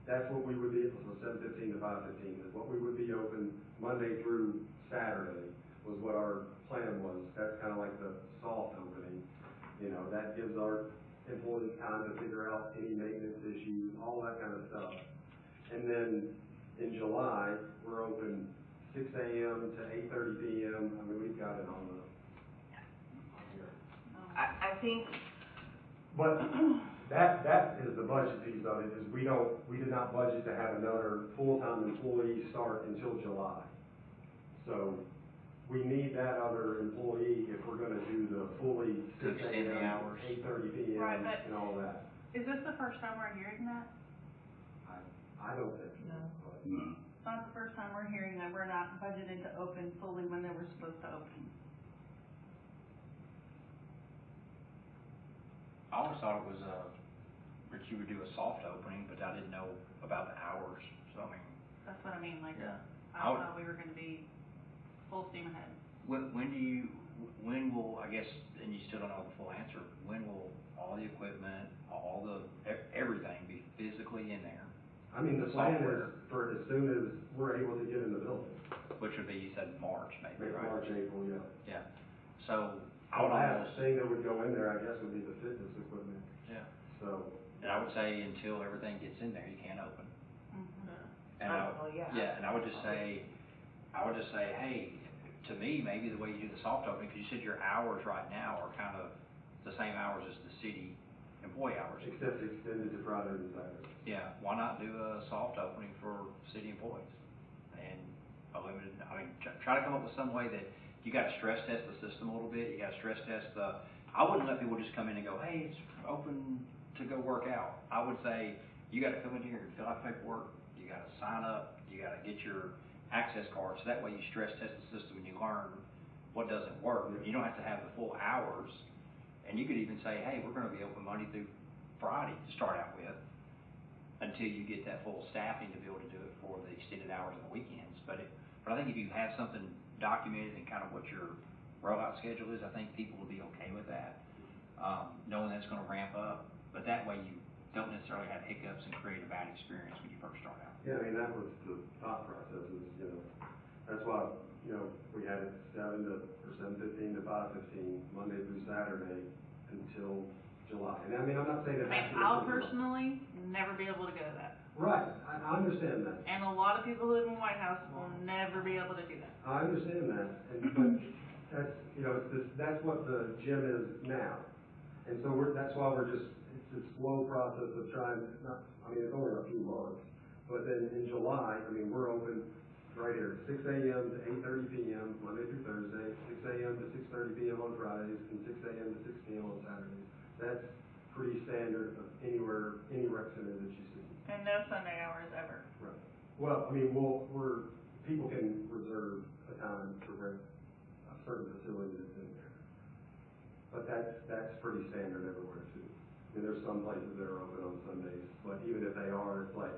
that's what we would be, so 7:15 to 5:15 is what we would be open Monday through Saturday, was what our plan was. That's kind of like the soft opening, you know, that gives our employees time to figure out any maintenance issues, all that kind of stuff. And then in July, we're open 6 AM to 8:30 PM. I mean, we've got it on the, here. I think, But that is the budget piece of it, is we did not budget to have another full-time employee start until July. So we need that other employee if we're gonna do the fully To 6 extend the AM, hours. 8:30 PM Right, but- and all that. Is this the first time we're hearing that? I don't think so. No. It's not the first time we're hearing that we're not budgeted to open fully when they were supposed to open. I always thought it was, that you would do a soft opening, but I didn't know about the hours, so I mean. That's what I mean, like, Yeah. I thought we were gonna be full steam ahead. When will, I guess, and you still don't know the full answer, when will all the equipment, all the, everything be physically in there? I mean, the plan Software. is for as soon as we're able to get in the building. Which would be, you said March maybe, Maybe right? March, April, yeah. Yeah, so I The would last almost, thing that would go in there, I guess, would be the fitness equipment, yeah, so. and I would say until everything gets in there, you can't open. Mm-hmm. And I well, would, yeah. and I would just say, hey, to me, maybe the way you do the soft opening, because you said your hours right now are kind of the same hours as the city employee hours. Except extended to Friday and Saturday. Yeah, why not do a soft opening for city employees? And a limited, I mean, try to come up with some way that you gotta stress test the system a little bit, you gotta stress test I wouldn't let people just come in and go, hey, it's open to go work out. I would say, you gotta come in here and fill out paperwork, you gotta sign up, you gotta get your access card, so that way you stress test the system and you learn what doesn't work. You don't have to have the full hours, and you could even say, hey, we're gonna be open Monday through Friday to start out with, until you get that full staffing to be able to do it for the extended hours on the weekends. But I think if you have something documented and kind of what your rollout schedule is, I think people will be okay with that, knowing that's gonna ramp up, but that way you don't necessarily have hiccups and create a bad experience when you first start out. Yeah, I mean, that was the thought process is, you know, that's why, you know, we had it 7:15 to 5:15, Monday through Saturday until July. And I mean, I'm not saying that. I mean, I'll personally never be able to go to that. Right, I understand that. And a lot of people who live in White House will never be able to do that. I understand that, but that's, you know, that's what the gym is now. And so that's why we're just, it's this slow process of trying, I mean, it's only a few months. But then in July, I mean, we're open right here, 6 AM to 8:30 PM, Monday through Thursday, 6 AM to 6:30 PM on Fridays, and 6 AM to 6 PM on Saturdays. That's pretty standard of anywhere, any rec center that you see. And no Sunday hours ever. Right. Well, I mean, people can reserve a time to rent a certain facility that's in there. But that's pretty standard everywhere too. I mean, there's some places that are open on Sundays, but even if they are, it's like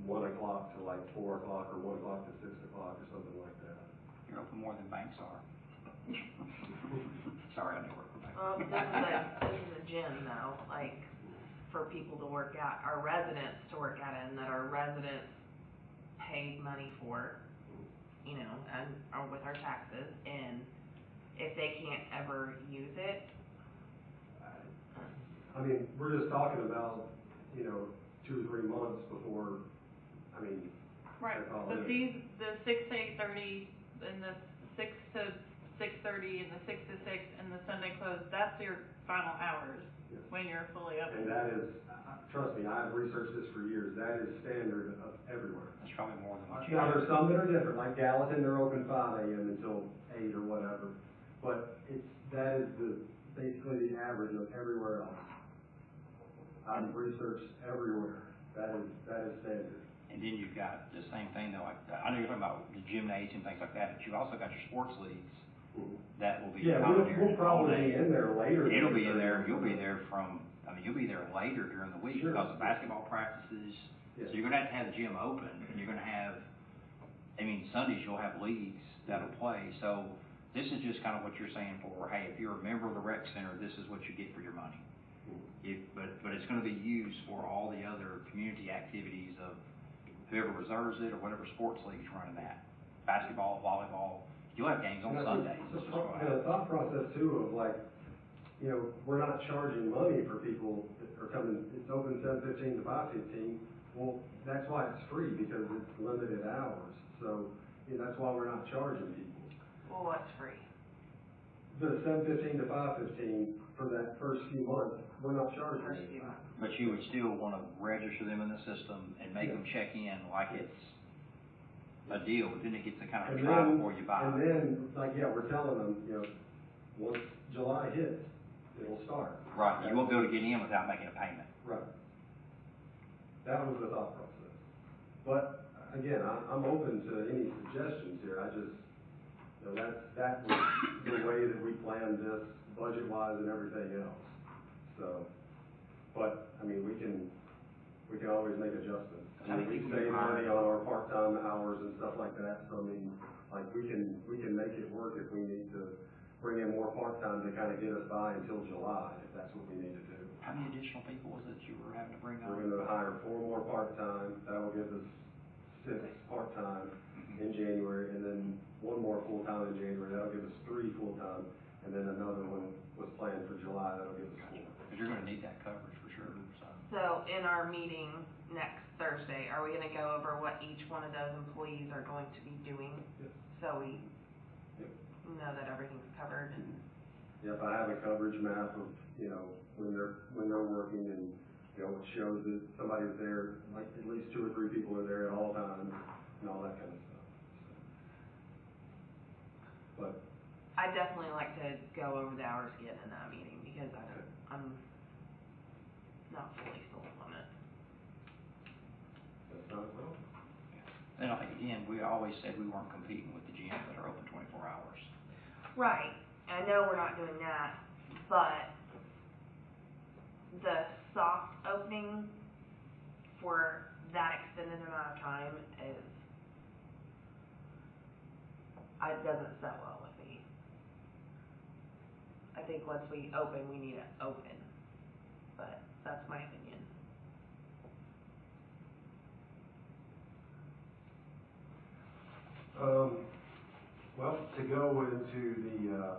1 o'clock to like 4 o'clock, or 1 o'clock to 6 o'clock, or something like that. You're open more than banks are. Sorry, I didn't work for banks. Well, this is a gym though, like, for people to work out, our residents to work out in, that our residents paid money for, you know, and, or with our taxes, and if they can't ever use it. I mean, we're just talking about, you know, 2 or 3 months before, I mean, Right, that's all but it is. these, the 6 to 8:30, and the 6 to 6:30, and the 6 to 6, and the Sunday close, that's your final hours, Yes. when you're fully open. And that is, trust me, I've researched this for years, that is standard of everywhere. That's probably more than what you Now, have. there's some that are different, like Gallatin, they're open 5 AM until 8 or whatever, but that is basically the average of everywhere else. I've researched everywhere, that is standard. And then you've got the same thing though, like, I know you're talking about the gymnasium, things like that, but you've also got your sports leagues that will be Yeah, accommodated we'll all probably day. be in there later. It'll be in there, you'll be there later during the week, Sure. because of basketball practices, Yeah. So you're gonna have the gym open, and you're gonna have, I mean, Sundays you'll have leagues that'll play, so this is just kind of what you're saying for, hey, if you're a member of the rec center, this is what you get for your money. But it's gonna be used for all the other community activities of whoever reserves it or whatever sports league you're running at. Basketball, volleyball, you'll have games on And I think Sundays. the thought process too of like, you know, we're not charging money for people that are coming, it's open 7:15 to 5:15. Well, that's why it's free, because it's limited hours. So, you know, that's why we're not charging people. Well, what's free? The 7:15 to 5:15 for that first few months, we're not charging First anything. few months. But you would still wanna register them in the system and make them check in like it's a deal, but then it gets a kind of a try before you buy. And then, like, yeah, we're telling them, you know, once July hits, it'll start. Right, you won't be able to get in without making a payment. Right. That was the thought process. But, again, I'm open to any suggestions here. I just, you know, that was the way that we planned this, budget-wise and everything else. So, but, I mean, we can always make adjustments. How many We people save you hire? money on our part-time hours and stuff like that, so I mean, like, we can make it work if we need to bring in more part-time to kind of get us by until July, if that's what we need to do. How many additional people was it you were having to bring on? We're gonna hire 4 more part-time, that'll give us 6 part-time in January, and then 1 more full-time in January, that'll give us 3 full-time, and then another one was planned for July, that'll give us 4. Cause you're gonna need that coverage for sure, so. So in our meeting next Thursday, are we gonna go over what each one of those employees are going to be doing? Yep. So we Yep. know that everything's covered and, Yep, I have a coverage map of, you know, when they're working, and, you know, it shows that somebody's there, like, at least 2 or 3 people are there at all times, and all that kind of stuff, so. But, I'd definitely like to go over the hours again in that meeting, because I'm not fully sold on it. that's not a problem. And again, we always said we weren't competing with the gyms that are open 24 hours. Right, I know we're not doing that, but the soft opening for that extended amount of time it doesn't set well with me. I think once we open, we need it open, but that's my opinion. Well, to go into the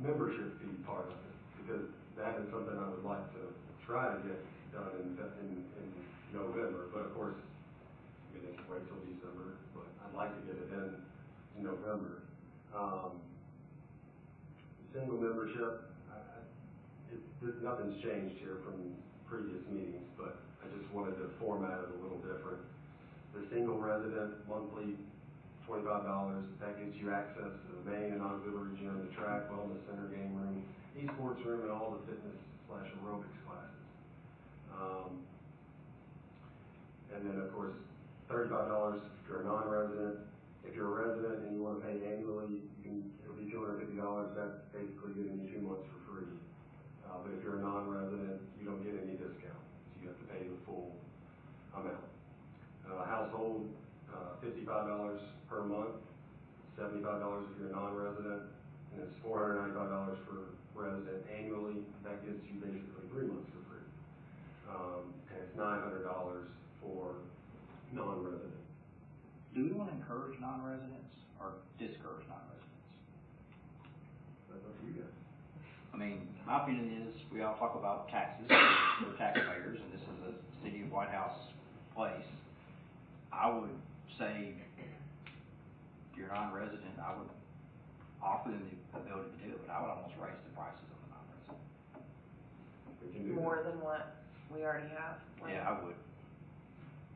membership fee part of it, because that is something I would like to try to get done in November, but of course, we can wait till December, but I'd like to get it in November. Single membership, nothing's changed here from previous meetings, but I just wanted to format it a little different. The single resident monthly, $25, that gets you access to the main and auxiliary gym, the track, wellness center, game room, esports room, and all the fitness/aerobics classes. And then, of course, $35 if you're a non-resident. If you're a resident and you want to pay annually, it'll be $250. That's basically giving you 2 months for free. But if you're a non-resident, you don't get any discount, so you have to pay the full amount. Household, $55 per month, $75 if you're a non-resident, and it's $495 for resident annually. That gets you basically 3 months for free. And it's $900 for non-resident. Do we wanna encourage non-residents or discourage non-residents? That's up to you guys. I mean, my opinion is, we all talk about taxes, we're taxpayers, and this is a city of White House place. I would say, if you're a non-resident, I would offer them the ability to do it, but I would almost raise the prices of the non-resident. We can do More that. than what we already have. Yeah, I would.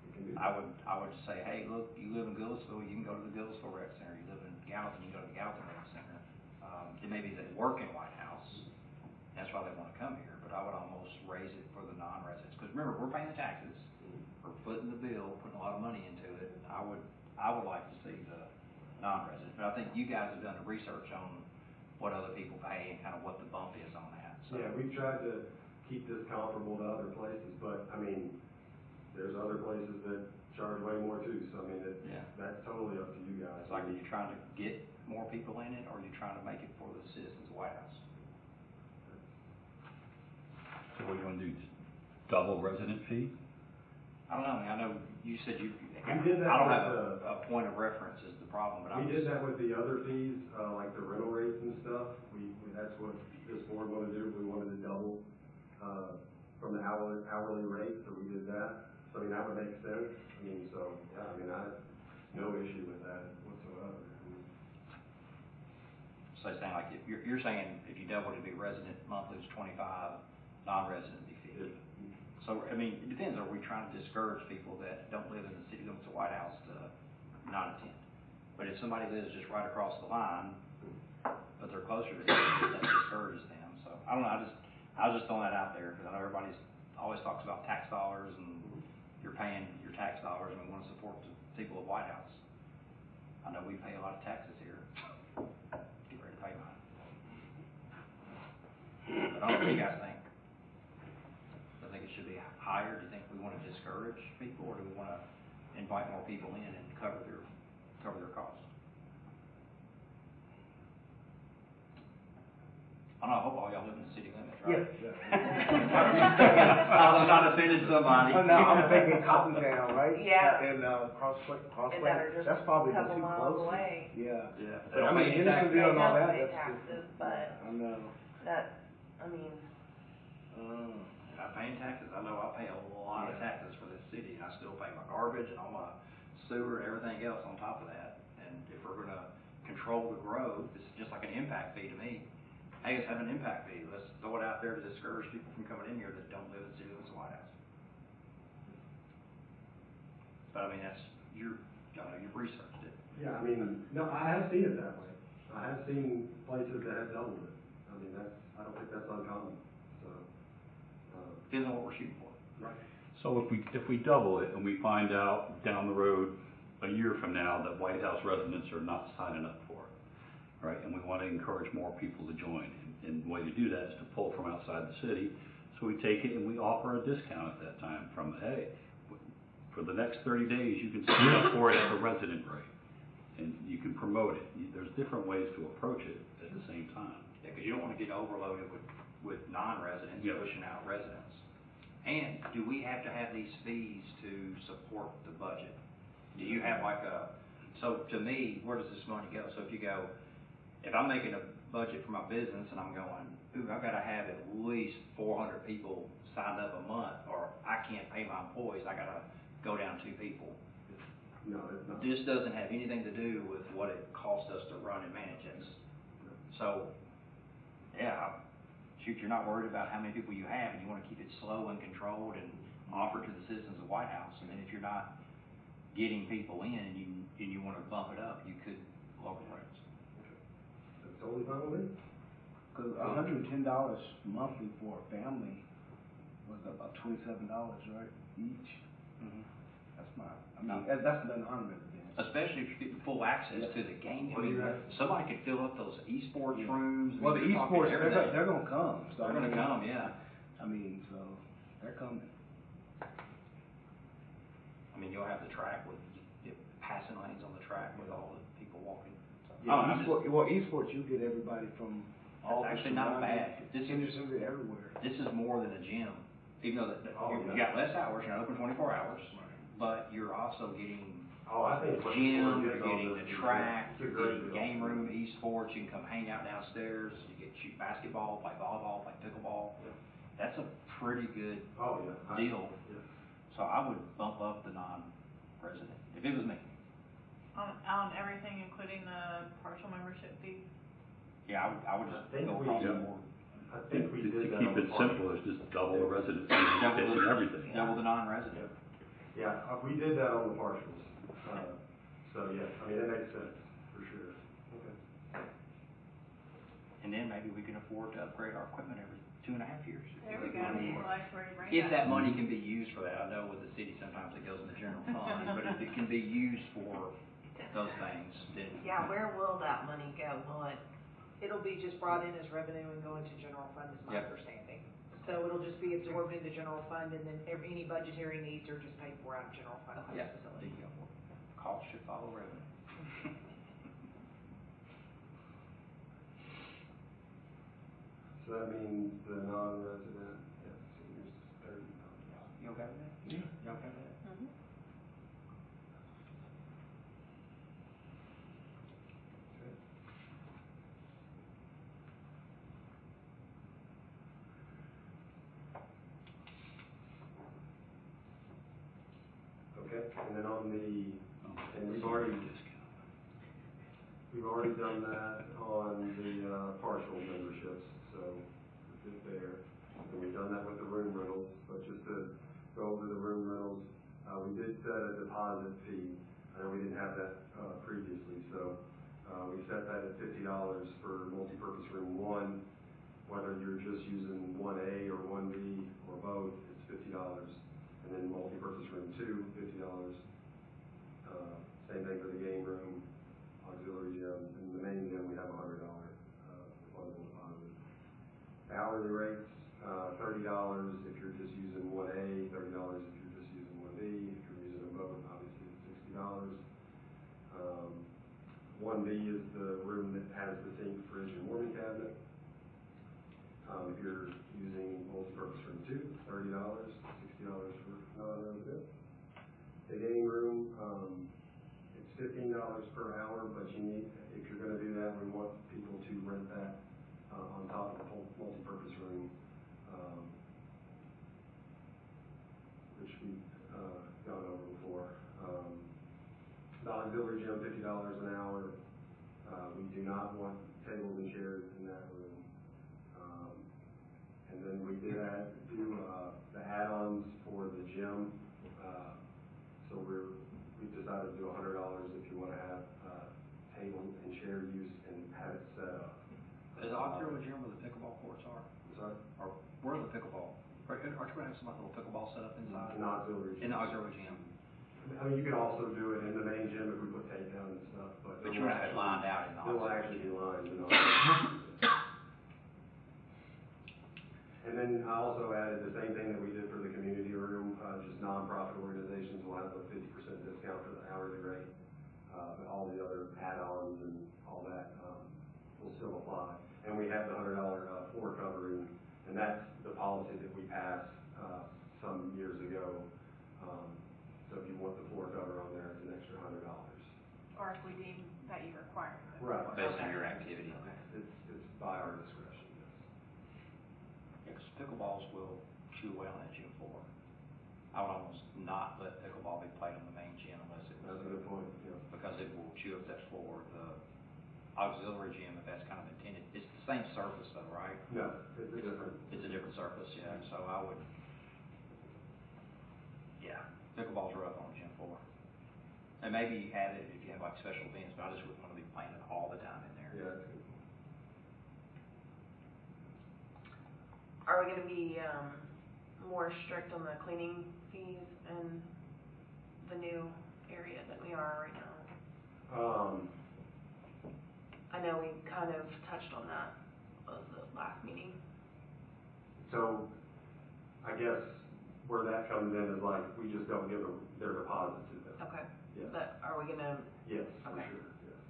We can do that. I would say, hey, look, you live in Goodlettsville, you can go to the Goodlettsville Rec Center. You live in Gallatin, you can go to the Gallatin Rec Center. It may be they work in White House, that's why they wanna come here, but I would almost raise it for the non-residents. Cause remember, we're paying the taxes, we're footing the bill, putting a lot of money into it. I would like to see the non-residents, but I think you guys have done the research on what other people pay and kind of what the bump is on that, so. Yeah, we've tried to keep this comparable to other places, but, I mean, there's other places that charge way more too, so I mean, Yeah. that's totally up to you guys. It's like, are you trying to get more people in it, or are you trying to make it for the citizens of White House? So what do you want to do, just double resident fee? I don't know, I mean, I know you said you, We did that I don't with have a point of reference is the problem, but We did that with the other fees, like the rental rates and stuff. That's what this board wanted to do. We wanted to double, from the hourly rate, so we did that. So, I mean, that would make sense. I mean, so, yeah, I mean, I have no issue with that whatsoever. So it's saying like, if you're saying if you double it, it'd be resident monthly is 25, non-resident be 50. So, I mean, it depends, are we trying to discourage people that don't live in the city limits of White House to not attend? But if somebody lives just right across the line, but they're closer to them, that discourages them. So, I don't know, I was just throwing that out there, because I know everybody's always talks about tax dollars, and you're paying your tax dollars, and we want to support the people of White House. I know we pay a lot of taxes here. Get ready to pay mine. But I don't know what you guys think. Do you think it should be higher? Do you think we want to discourage people, or do we want to invite more people in and cover their costs? I don't know, I hope all y'all live in the city limits, right? Yeah. I'm not offending somebody. Oh, no, I'm thinking Cotton Town, right? Yeah. And, Crossway, And that are just that's probably a the couple two miles closest. away. Yeah. Yeah. But I mean, Hendersonville and all that, They don't pay that's taxes, just. but I know. that, I mean, And I'm paying taxes. I know I pay a lot of Yeah. taxes for this city, and I still pay my garbage and all my sewer and everything else on top of that. And if we're gonna control the growth, it's just like an impact fee to me. Hey, let's have an impact fee. Let's throw it out there to discourage people from coming in here that don't live in the city limits of White House. But I mean, that's, you've researched it. Yeah, I mean, no, I have seen it that way. I have seen places that have doubled it. I mean, I don't think that's uncommon, so. Depends on what we're shooting for. Right. So if we double it and we find out down the road, a year from now, that White House residents are not signing up for it, right? And we want to encourage more people to join. And the way to do that is to pull from outside the city. So we take it and we offer a discount at that time from, hey, for the next 30 days, you can sign up for it at the resident rate. And you can promote it. There's different ways to approach it at the same time. Yeah, because you don't want to get overloaded with non-residents Yep. pushing out residents. And do we have to have these fees to support the budget? Do you have like so to me, where does this money go? So if you go, if I'm making a budget for my business and I'm going, ooh, I've got to have at least 400 people signed up a month, or I can't pay my employees, I got to go down 2 people. No, it's not. This doesn't have anything to do with what it costs us to run and manage this. So, yeah, shoot, you're not worried about how many people you have, and you want to keep it slow and controlled and offer to the citizens of White House. And then if you're not getting people in and you want to bump it up, you could lower the rates. That's totally fine with me. Cause $110 monthly for a family was about $27, right, each? That's not, I mean, that's the non-resident. Especially if you're getting full access to the game. I Well, mean, you have- somebody could fill up those esports Yeah. rooms. I Well, the mean, you're talking esports, everything. they're gonna come. So They're I gonna mean, come, yeah. I mean, so, they're coming. I mean, you'll have the track with passing lanes on the track with all the people walking. So, Yeah, I don't know, esports, you get everybody from all That's actually not bad. This is- Hendersonville, everywhere. this is more than a gym, even though Oh, you yeah. got less hours, you're not open 24 hours, Right. but you're also getting Oh, I think what the gym, board you're gets on getting this the is track, it's a you're great getting deal. game room, esports, you can come hang out downstairs, you get shoot basketball, play volleyball, play pickleball. Yeah. That's a pretty good Oh, yeah. deal. Yeah. So I would bump up the non-resident, if it was me. On everything, including the partial membership fee. Yeah, I would I just think go we- across the Yeah. board. I think we To did that keep on it the park. simple, is just double the resident fee and everything. Double the non-resident. Yeah, we did that on the partials. So, yeah, I mean, that makes sense, for sure. Okay. And then maybe we can afford to upgrade our equipment every 2.5 years. There we go, like where you bring If that money can be used for that, I know with the city, sometimes it goes in the general fund, but if it can be used for those things, then. yeah, where will that money go? Will it, It'll be just brought in as revenue and go into general fund is my Yep. understanding. So it'll just be absorbed into general fund, and then any budgetary needs are just paid for out of general fund for this Yeah, there facility. you go. Cost should follow revenue. So that means the non-resident, seniors, $30. You okay with that? Yeah. You okay with that? Mhm. Okay. Okay, and then on the, and we've already done that on the partial memberships, so we're good there. And we've done that with the room rentals, but just to go over the room rentals, we did set a deposit fee. I know we didn't have that previously, so we set that at $50 for multipurpose room 1. Whether you're just using 1A or 1B or both, it's $50. And then multipurpose room 2, $50. Same thing for the game room, auxiliary gym, and the main gym, we have a $100 refundable deposit. Hourly rates, $30 if you're just using 1A, $30 if you're just using 1B. If you're using them both, obviously it's $60. 1B is the room that has the sink, fridge, and warming cabinet. If you're using multi-purpose room 2, $30, $60 for non-resident. The game room, it's $15 per hour, but you need, if you're going to do that, we want people to rent that on top of the multi-purpose room, which we've gone over before. The auxiliary gym, $50 an hour. We do not want tables and chairs in that room. And then we did do the add-ons for the gym. So we've decided to do $100 if you want to have table and chair use and have it set up. Is the auxiliary gym where the pickleball courts are? I'm sorry? Or where are the pickleball? Aren't you going to have some little pickleball set up inside? An auxiliary gym. In the auxiliary gym. I mean, you could also do it in the main gym if we put tape down and stuff, but. But you're going to have it lined out in the There will auxiliary actually be gym. lines in the auxiliary. And then I also added the same thing that we did for the community room, just nonprofit organizations will have a 50% discount for the hourly rate. But all the other add-ons and all that will still apply. And we have the $100 floor covering, and that's the policy that we passed some years ago. So if you want the floor cover on there, it's an extra $100. Or if we deem that you require it. Right. Based on your activity. It's by our discretion, yes. Yeah, because pickleballs will chew away on that gym floor. I would almost not let pickleball be played on the main gym unless it was. That's a good point, yeah. Because it will chew up that floor. The auxiliary gym, if that's kind of intended, it's the same surface though, right? No, it's a different. It's a different surface, yeah. So I would, yeah, pickleball's rough on the gym floor. And maybe you have it if you have like special events, but I just wouldn't want to be playing it all the time in there. Yeah, that's good. Are we gonna be, more strict on the cleaning fees in the new area than we are right now? I know we kind of touched on that, was the last meeting. So, I guess where that comes in is like, we just don't give them their deposit to them. Okay. Yes. But are we gonna, Yes, for Okay. sure, yes.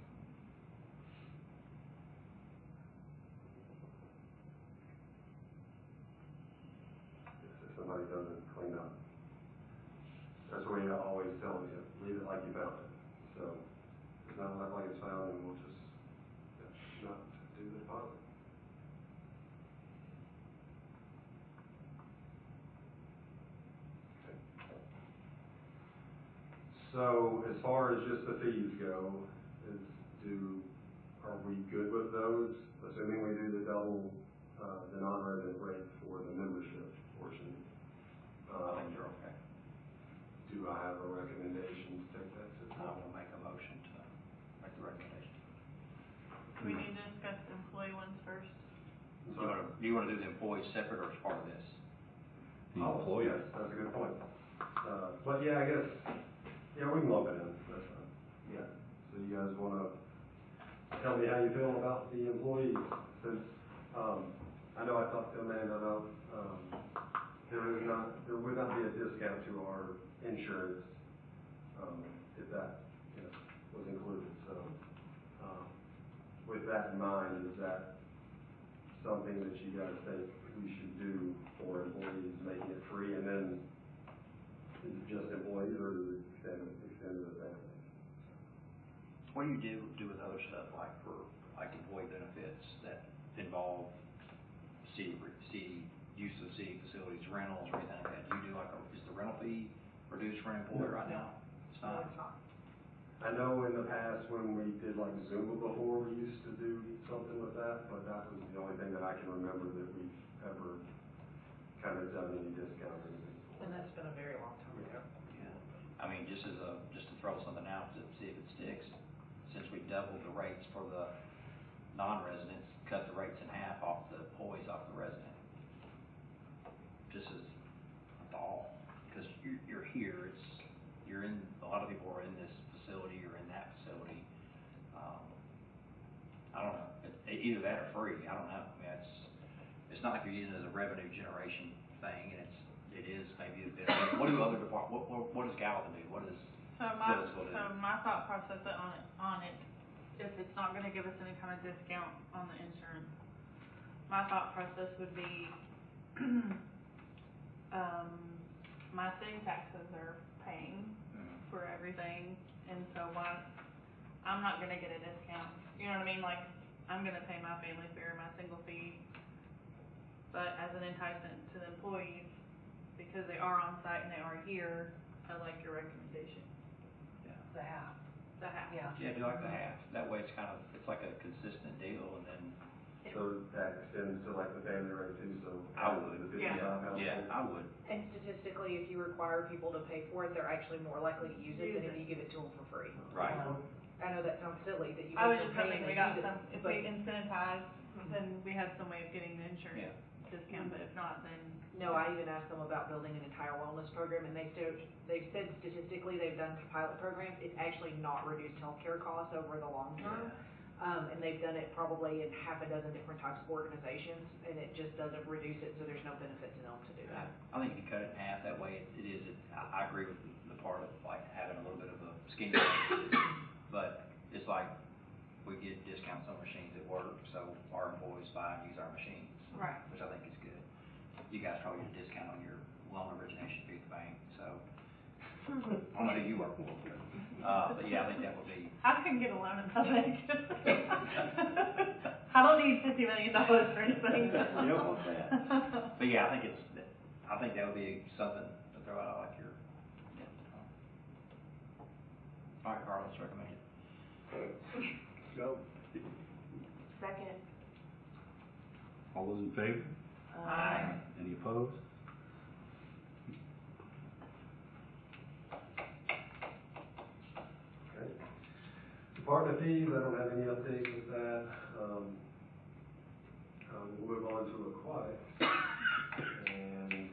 Yes, if somebody doesn't clean up. That's what we always tell you, leave it like you found it. So, if it's not left like it's found, then we'll just, not do the deposit. So as far as just the fees go, are we good with those? Assuming we do the double, the non-resident rate for the membership portion. I think you're okay. Do I have a recommendation to take that to? I will make a motion to make the recommendation. Do we need to discuss the employee ones first? Do you want to do the employees separate or as part of this? The Oh, employee. yes, that's a good point. But yeah, I guess, yeah, we can lump it in, that's fine. Yeah, so you guys wanna tell me how you feel about the employees, since, I I know I talked to Amanda about, there would not be a discount to our insurance, if that, you know, was included, so, with that in mind, is that something that you guys think we should do for employees, making it free, and then is it just employees, or is it extend to the family? What do you do with other stuff, like for, like employee benefits that involve city, use of city facilities, rentals, or anything like that? Do you do like is the rental fee reduced for an employee right now? It's No, not? it's not. I know in the past when we did like Zumba before, we used to do something with that, but that was the only thing that I can remember that we've ever kind of done any discount or anything for. And that's been a very long time ago. Yeah. I mean, just to throw something out to see if it sticks, since we doubled the rates for the non-residents, cut the rates in half off the employees off the resident. Just as a thought, because you're here, you're in, a lot of people are in this facility or in that facility. I don't know, either that or free, I don't know. I mean, it's not like you're using it as a revenue generation thing, and it is maybe a bit. What do other departments, what does Gallatin do? What does Phillipsville do? So my thought process on it, if it's not gonna give us any kind of discount on the insurance, my thought process would be, my city taxes are paying for everything, and so I'm not gonna get a discount, you know what I mean? Like, I'm gonna pay my family fare, my single fee, but as an enticement to the employees, because they are on site and they are here, I like your recommendation. Yeah. The half. The half. Yeah. Yeah, do like the half. That way it's kind of, it's like a consistent deal, and then. So that extends to like the family rate too, so. I would. The 55 Yeah. household. Yeah, I would. And statistically, if you require people to pay for it, they're actually more likely to use it than if you give it to them for free. Right. I know that sounds silly, that you I was make just them pay hoping and we they got use it, some, if but we incentivize, then we had some way of getting the insurance Yeah. discount, but if not, then. no, I even asked them about building an entire wellness program, and they've said statistically, they've done pilot programs, it's actually not reduced healthcare costs over the long term. And they've done it probably in half a dozen different types of organizations, and it just doesn't reduce it, so there's no benefit to them to do that. I think if you cut it in half, that way I agree with the part of like having a little bit of a skinny but it's like we get discounts on machines at work, so our employees buy and use our machines. Right. Which I think is good. You guys probably get a discount on your loan origination fee at the bank, so I don't know who you work for, but yeah, I think that would be. I couldn't get a loan in the bank. I don't need $50 million for anything. You don't want that. But yeah, I think that would be something to throw out. I like your. All right, Carl, let's recommend it. Go. Second. All those in favor? Aye. Any opposed? Okay. Department fees, I don't have any updates with that. We'll move on to aquatics. And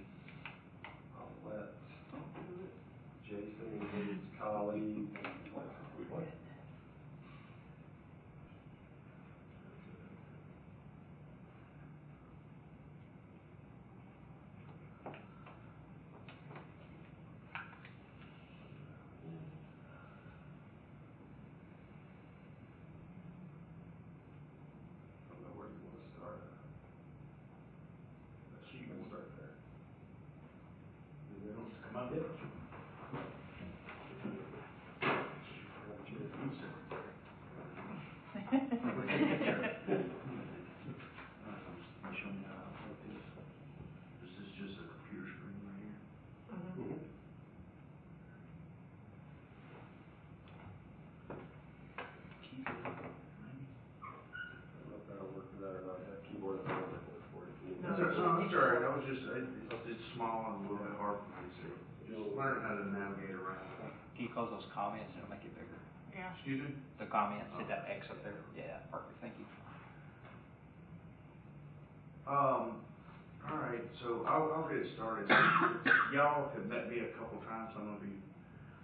I'll let Jason and his colleague. What? I don't know where you want to start. So you can start there. Come up. Yep. Show me how to put this. This is just a computer screen right here. Mhm. I don't know if that'll work for that or not, that keyboard is not working for it. No, That's all right, I was just, it's small and a little bit hard for me to see. Just learning how to navigate around. Can you close those comments and it'll make it bigger? Yeah. Excuse me? The comments, hit that X up there. Yeah, perfect. Thank you. All right, so I'll get started. Y'all have met me a couple times, some of you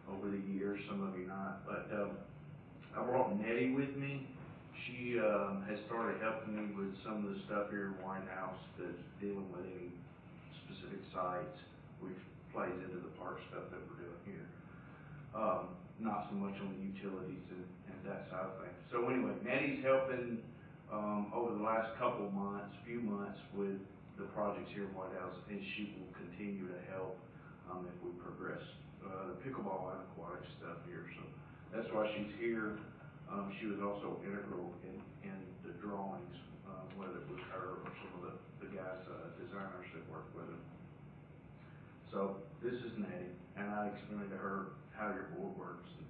over the years, some of you not, but I brought Nettie with me. She, has started helping me with some of the stuff here in White House that's dealing with any specific sites, which plays into the park stuff that we're doing here. Not so much on the utilities and that side of things. So anyway, Nettie's helping, over the last few months with the projects here in White House, and she will continue to help, if we progress, the pickleball and aquatic stuff here. So that's why she's here. She was also integral in the drawings, whether it was her or some of the guys, designers that work with her. So this is Nettie, and I explained to her how your board works, and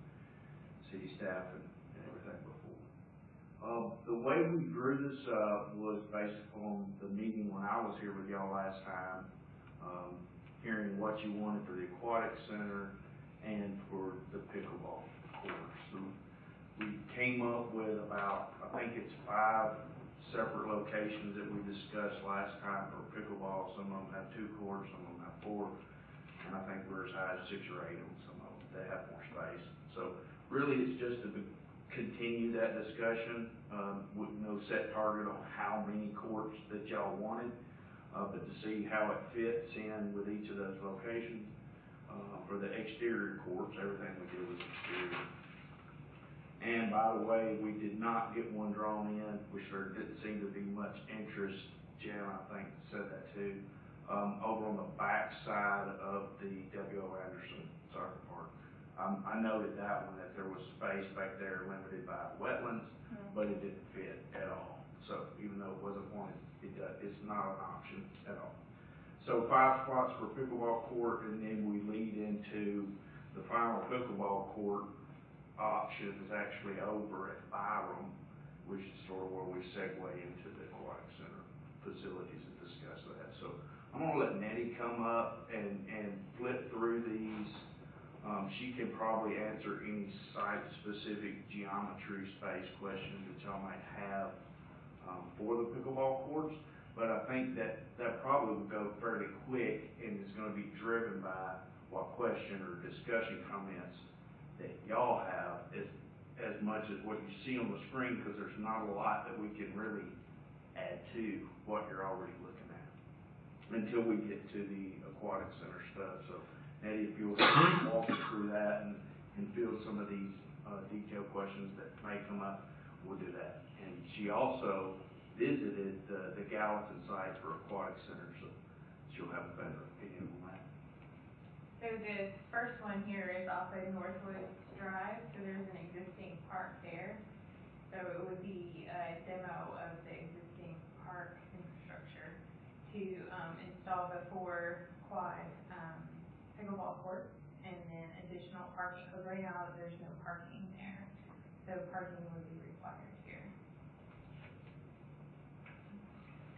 city staff and everything before. The way we drew this up was based upon the meeting when I was here with y'all last time, hearing what you wanted for the aquatic center and for the pickleball courts. So we came up with about, I think it's 5 separate locations that we discussed last time for pickleball. Some of them have 2 courts, some of them have 4, and I think we're as high as 6 or 8 on some of them. They have more space. So really, it's just to continue that discussion with no set target on how many courts that y'all wanted, but to see how it fits in with each of those locations. For the exterior courts, everything we did was exterior. And by the way, we did not get one drawn in, which there didn't seem to be much interest. Jan, I think, said that too. Over on the back side of the W.O. Anderson soccer park. I noted that one, that there was space back there limited by wetlands, but it didn't fit at all. So even though it wasn't wanted, it's not an option at all. So 5 spots for pickleball court, and then we lead into the final pickleball court option is actually over at Byram, which is sort of where we segue into the aquatic center facilities and discuss that. So I'm gonna let Nettie come up and flip through these. She can probably answer any site-specific geometry space questions that y'all might have for the pickleball courts. But I think that probably will go fairly quick, and it's gonna be driven by what question or discussion comments that y'all have as much as what you see on the screen, because there's not a lot that we can really add to what you're already looking at until we get to the aquatic center stuff. So Nettie, if you'll walk us through that and field some of these detailed questions that may come up, we'll do that. And she also visited the Gallatin site for aquatic center, so she'll have a better opinion on that. So the first one here is off of Northwoods Drive, so there's an existing park there. So it would be a demo of the existing park infrastructure to install the 4 quad pickleball courts and then additional parking, because right now there's no parking there. So parking would be required here.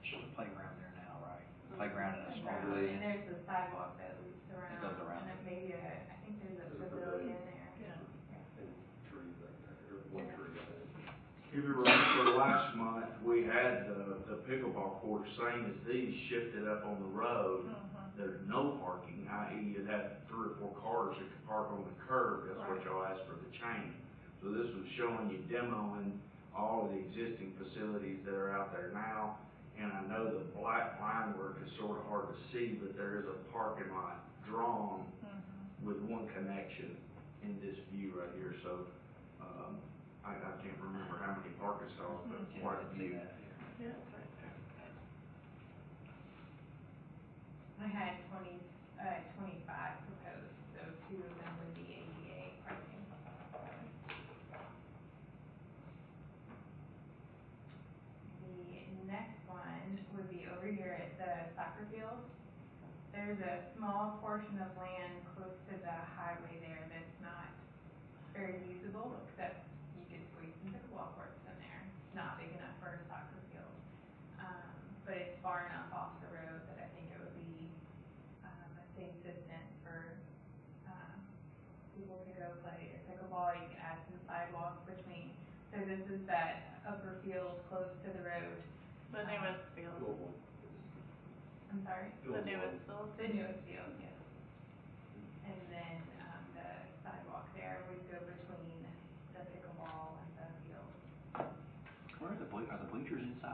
There's a playground there now, right? Playground and a small And pavilion. there's a sidewalk that loops around. It goes around. And then maybe I think there's a pavilion there. Yeah. And trees like that, or one tree. If you remember last month, we had the pickleball court, same as these, shifted up on the road. There's no parking, i.e. you'd have 3 or 4 cars that could park on the curb. That's what y'all asked for the change. So this was showing you demoing all of the existing facilities that are out there now. And I know the black line work is sort of hard to see, but there is a parking lot drawn with one connection in this view right here. So I can't remember how many parking stalls, but quite a few. Yeah, it's right there. I had 25 proposed, so 2 of them would be ADA parking. The next one would be over here at the soccer field. There's a small portion of land close to the highway there that's not very usable, except you could squeeze some pickleball courts in there. It's not big enough for a soccer field. But it's far enough off the road that I think it would be a safe distance for people to go play a pickleball. You can add some sidewalks between. So this is that upper field close to the road. The newest field. I'm sorry? The newest field. The newest field, yes. And then the sidewalk there would go between the pickleball and the field.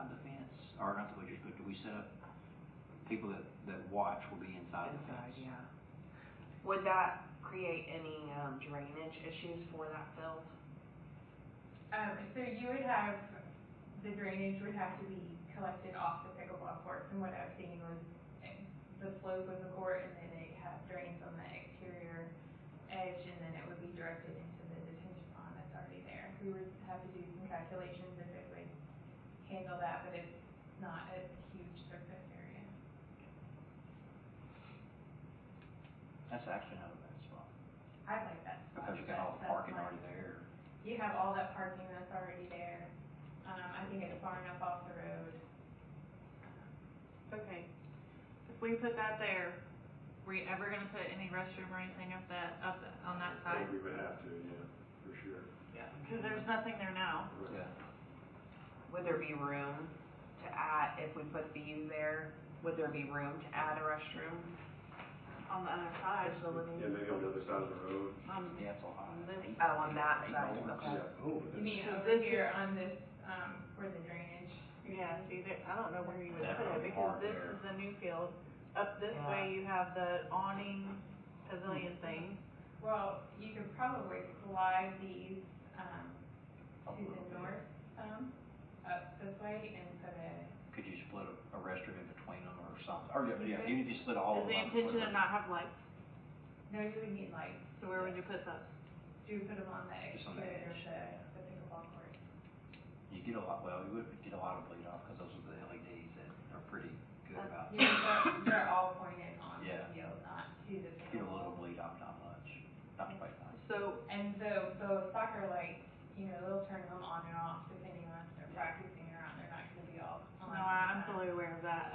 inside the fence? Or not the bleachers, but do we set up, people that watch will be inside the fence? Inside, yeah. Would that create any, drainage issues for that field? So you would have, the drainage would have to be collected off the pickleball court. From what I've seen was the slope of the court, and then they have drains on the exterior edge, and then it would be directed into the detention pond that's already there. We would have to do some calculations if it would handle that, but it's not a huge surface area. That's actually not a bad spot, I like that spot. because you got all the That's parking my- already there. You have all that parking that's already there. I think it's far enough off the road. Okay, if we put that there, were you ever gonna put any restroom or anything on that I side? think we would have to, yeah, for sure. Yeah. Cause there's nothing there now. Yeah. Would there be room to add, if we put these there, would there be room to add a restroom On the other side. facility? Yeah, maybe on the other side of the road. Yeah, it's a lot. On this. Oh, on that Eight side, doors. okay. Yeah. Oh, You mean So over this here on this, where the drainage? Yeah, see, there, I don't know where you would That put it, would be because hard this there. is the new field. Up this Yeah. way, you have the awning pavilion thing. Well, you could probably slide these, to the north some, up this way and put a, Could you split a restroom in between them or something? Or, yeah, even if you split all Is of the them up. intention to not have lights? no, you would need lights. So where would you put those? Do you put them on the Just on the exterior of edge. the pickleball court? You get a lot, well, you would get a lot of bleed off, because those are the LEDs that are pretty good about. Yeah, but they're all pointed on the Yeah. field, not to the Get a little pickleball. bleed off, not much, not quite much. So, And so those soccer lights, you know, they'll turn them on and off depending on if they're practicing or not. They're not gonna be all on. no, all the I'm time. fully aware of that.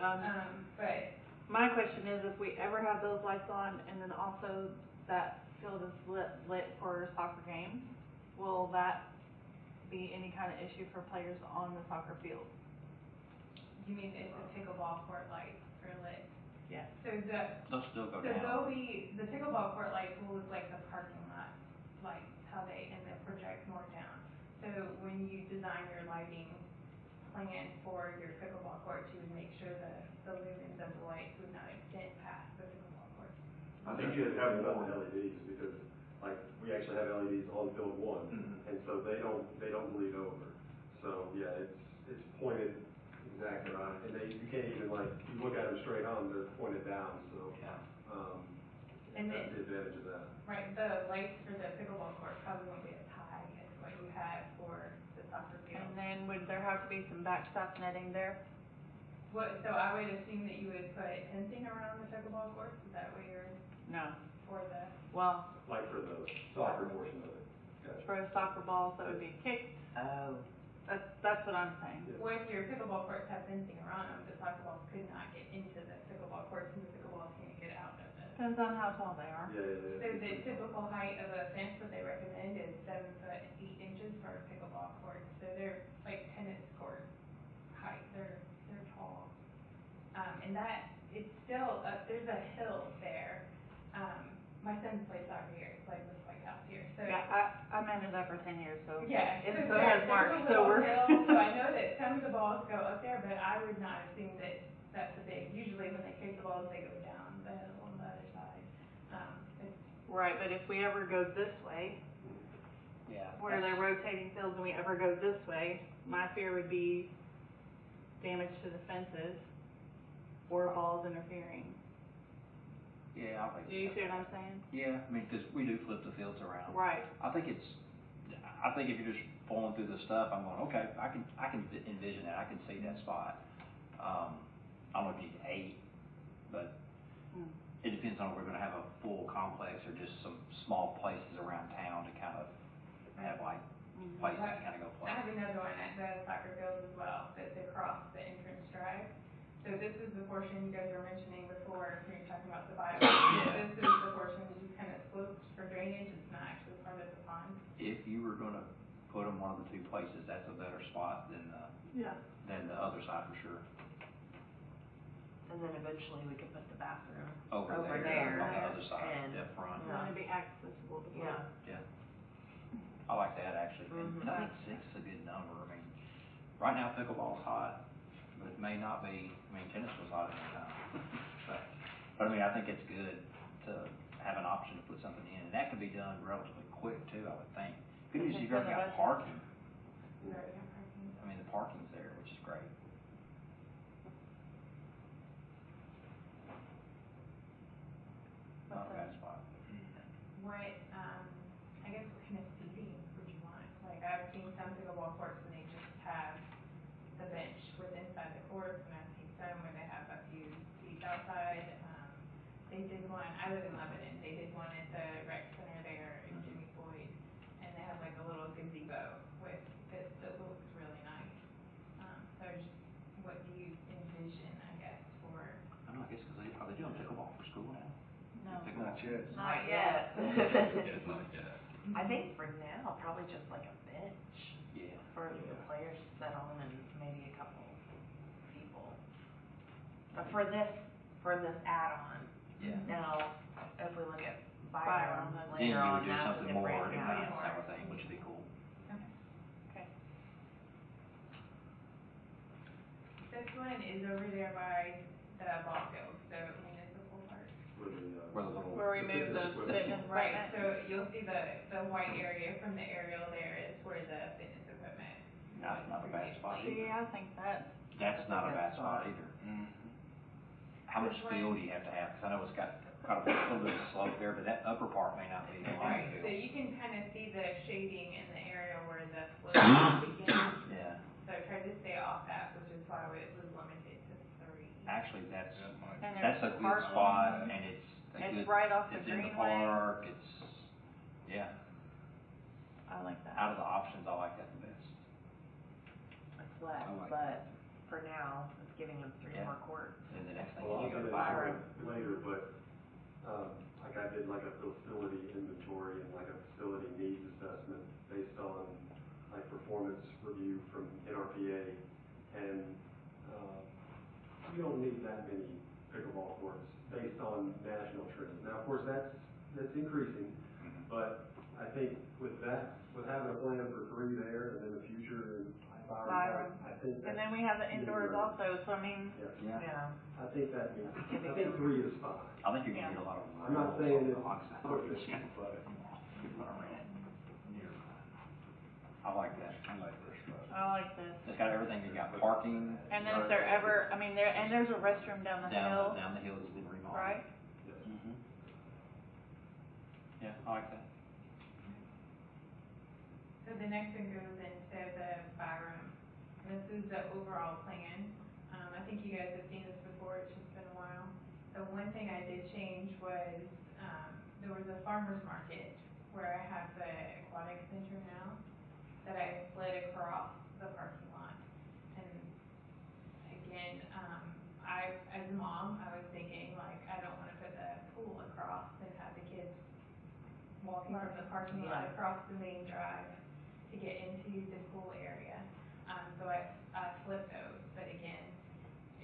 But My question is, if we ever have those lights on, and then also that field is lit for soccer games, will that be any kind of issue for players on the soccer field? you mean if the pickleball court lights are lit? Yes. So They'll still go so down. they'll be, the pickleball court lights will look like the parking lot lights, how they, and they'll project more down. So when you design your lighting plan for your pickleball court, you would make sure the lumens of the lights would not extend past the pickleball court. I think you have more LEDs, because, like, we actually have LEDs on field one, Mhm. and so they don't bleed over. So, yeah, it's pointed exactly right, and you can't even, like, you look at them straight on, they're pointed down, so, Yeah. And that's then- the advantage of that. Right, the lights for the pickleball court probably won't be as high as what you have for the soccer field. And then would there have to be some backstop netting there? So I would assume that you would put fencing around the pickleball courts, is that what you're, No. for the, Well, Like for the soccer portion of it. Gotcha. for soccer balls that would be kicked, Oh, that's what I'm saying. Yeah. well, if your pickleball courts have fencing around them, the soccer balls could not get into the pickleball courts, and the pickleballs can't get out of it. Depends on how tall they are. Yeah, yeah, So yeah. the typical height of a fence that they recommend is 7'8" for a pickleball court, so they're like tennis court height, they're tall. And that, it's still, there's a hill there, my son plays soccer here, it's like this like out here, so. Yeah, I managed that for 10 years, so. Yeah, And so so has there's Mark, a so little we're. hill, so I know that some of the balls go up there, but I would not assume that that's a big, usually when they kick the balls, they go down the hill on the other side. It's, Right, but if we ever go this way, Yeah. where they're rotating fields, and we ever go this way, my fear would be damage to the fences or balls interfering. Yeah, I think. Do you see what I'm saying? Yeah, I mean, because we do flip the fields around. Right. I think if you're just falling through the stuff, I'm going, okay, I can envision that, I can see that spot. I don't know if you need 8, but it depends on if we're gonna have a full complex or just some small places around town to kind of have like places to kind of go play. I have another one at the soccer field as well, that's across the entrance drive. So this is the portion you guys were mentioning before, when you were talking about the bio. Yeah. This is the portion that just kind of slopes for drainage, it's not actually part of the pond. If you were gonna put them one of the two places, that's a better spot than Yeah. the other side for sure. and then eventually we could put the bathroom Over over there, there. on the other side, and- up front. And then it'd be accessible to both. Yeah. Yeah. I like that actually, and I think 6 is a good number. I mean, right now pickleball's hot, but it may not be, I mean, tennis was hot at that time. But I mean, I think it's good to have an option to put something in, and that could be done relatively quick too, I would think. Good news, It's you've already in the got budget. parking, We already have parking. I mean, the parking's there, which is great. Not a bad spot. What, I guess what kind of seating would you want? Like, I've seen some pickleball courts and they just have the bench with inside the courts, and I've seen some where they have a few seats outside. They did one, I live in Lebanon, they did one at the rec center there in Jimmy Floyd, and they have like a little gazebo with, that looks really nice. So just, what do you envision, I guess, for? I don't know, I guess, are they doing pickleball for school now? No. Pickleball? Not yet. Not yet. Yeah, it's not yet. I think for now, probably just like a bench Yeah. for the players to sit on and maybe a couple people. But for this add-on. Yeah. Now, if we look at Byram, Byram that's- Then later you on, would do that's a something more different, yeah. advanced, I would think, which would be cool. Okay. This one is over there by the ball field, so municipal park. Where the little. Where we move the fitness Right, equipment. so you'll see the white area from the aerial there is where the fitness equipment. Not a bad spot See, either. I think that's That's not a bad spot either. Mhm. How much This one- field do you have to have? Because I know it's got a little bit of slope there, but that upper part may not be a lot of Right, so field. you can kind of see the shading in the area where the slope begins. Yeah, So I tried to stay off that, which is why it was limited to 3. actually, that's And a there's good parking. spot, and it's a It's good. right off the It's in the greenway. park, it's, yeah, I like that. out of the options, I like that the best. It's less, I like but for now, it's giving them 3 Yeah. more courts. And the next thing Well, you I'll go get to into Byram. it later, but, like I did like a facility inventory and like a facility needs assessment based on like performance review from NRPA, and, you don't need that many pickleball courts based on national trends. Now, of course, that's increasing, but I think with having a plan for 3 there and then the future and Byram Park, I think that. And then we have the indoors also, so I mean, Yeah, Yeah, I think that means, I think 3 is fine. I think you're Yeah. gonna get a lot of. I'm not saying it's Oxide. perfect, but. People are rent. I like that. I like this spot. I like this. It's got everything, you got parking. And then if they're ever, I mean, and there's a restroom down the hill, Down the hill that's been remodeled. right? Mm-hmm. Yeah, I like that. So the next one goes into the Byram. This is the overall plan. I think you guys have seen this before, it's just been a while. The one thing I did change was, there was a farmer's market where I have the aquatic center now that I split across the parking lot. And again, as a mom, I was thinking like, I don't wanna put the pool across and have the kids walking from the parking lot Yeah. across the main drive to get into the pool area. So I flipped those, but again,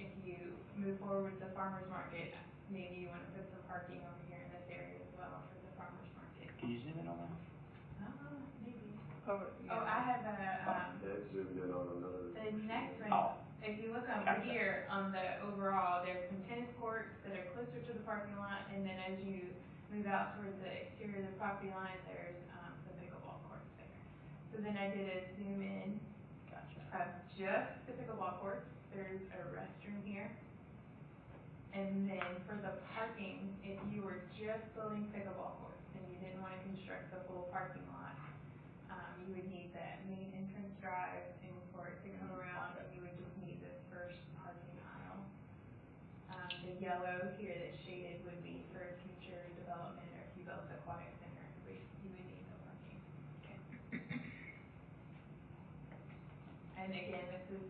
if you move forward with the farmer's market, maybe you wanna put some parking over here in this area as well for the farmer's market. Can you zoom in on that? Maybe. Over, Oh, I have a, That zoomed in on another. the next Oh. one, if you look over Gotcha. here on the overall, there's some tennis courts that are closer to the parking lot, and then as you move out towards the exterior of the property line, there's, some pickleball courts there. So then I did a zoom in Gotcha. of just the pickleball courts. There's a restroom here. And then for the parking, if you were just building pickleball courts and you didn't wanna construct the full parking lot, you would need the main entrance drive and for it to come around, and you would just need this first parking aisle. The yellow here that's shaded would be for future development, or if you built the aquatic center, you would need the parking. And again, this is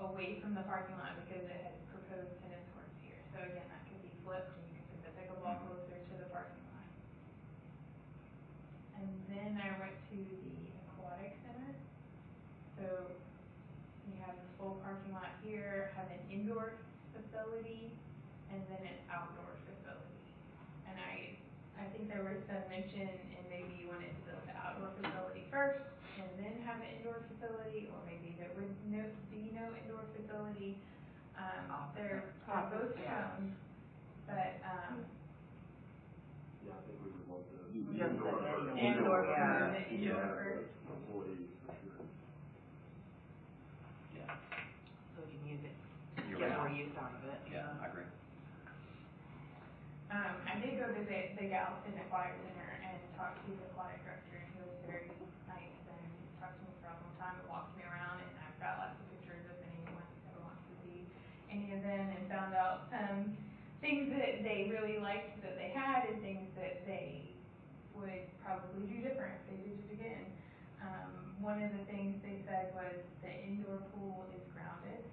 away from the parking lot because it has proposed tennis courts here. So again, that could be flipped and you could put the pickleball closer to the parking lot. And then I went to the aquatic center. So you have this full parking lot here, have an indoor facility, and then an outdoor facility. And I think there was some mention, and maybe you wanted to build the outdoor facility first, and then have the indoor facility, or maybe there would be no indoor facility. Opposite. They're both Yeah. shown, but, Yeah, I think we would want the. Just the first. indoor. Yeah. The indoor Yeah, first. the employees for sure. Yeah, So we can use it, Year get more round. use out of it. yeah, I agree. I did go visit the Gallatin Aquatic Center and talk to the aquatic director, and he was very nice and talked to me for a long time and walked me around, and I've got lots of pictures if anyone ever wants to see any of them, and found out some things that they really liked that they had and things that they would probably do different if they did it again. One of the things they said was the indoor pool is grounded,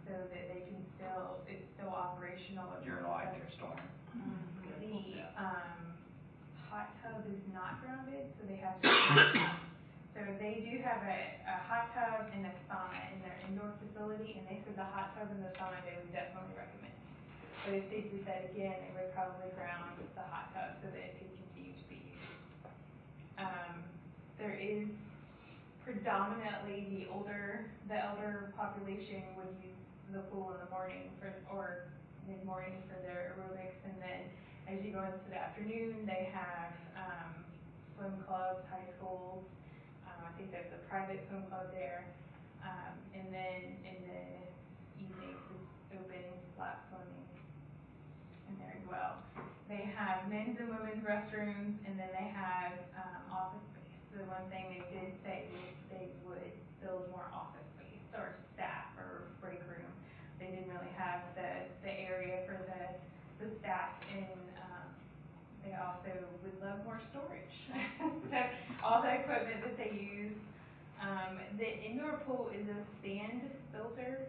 so that they can still, it's still operational. During a light, during a storm. The, Yeah. hot tub is not grounded, so they have to. So they do have a hot tub and a sauna in their indoor facility, and they said the hot tub and the sauna they would definitely recommend. But if they did that again, they would probably ground the hot tub so that it could continue to be used. There is predominantly the elder population would use the pool in the morning or mid-morning for their aerobics, and then as you go into the afternoon, they have swim clubs, high schools. I think there's a private swim club there, and then in the evenings it's open lap swimming in there as well. They have men's and women's restrooms, and then they have office space. The one thing they did say was they would build more office space or staff or break room. They didn't really have the area for the staff, and they also would love more storage. So all the equipment that they use. The indoor pool is a sand filter,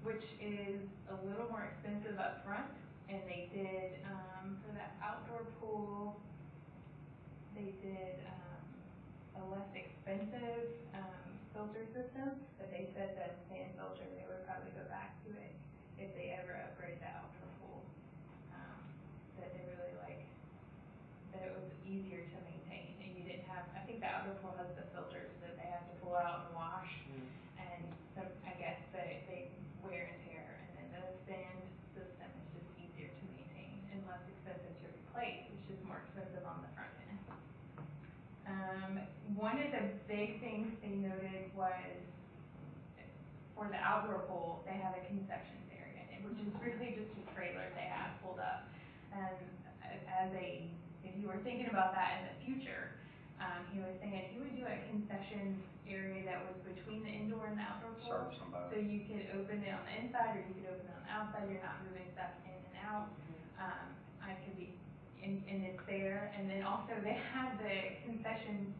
which is a little more expensive up front, and they did, for the outdoor pool, they did a less expensive filter system, but they said that sand filter, they would probably go back to it if they ever upgrade the outdoor pool. That they really like, that it was easier to maintain, and you didn't have, I think the outdoor pool has the filters that they have to pull out and wash, and some, I guess that they wear and tear, and then the sand system is just easier to maintain and less expensive to replace. It's just more expensive on the front end. One of the big things they noted was for the outdoor pool, they have a concessions area, which is really just a trailer they have pulled up. And if you were thinking about that in the future, he was saying he would do a concessions area that was between the indoor and the outdoor pool. Serve somebody. So you could open it on the inside or you could open it on the outside. You're not moving stuff in and out. I could be, and it's there. And then also they had the concessions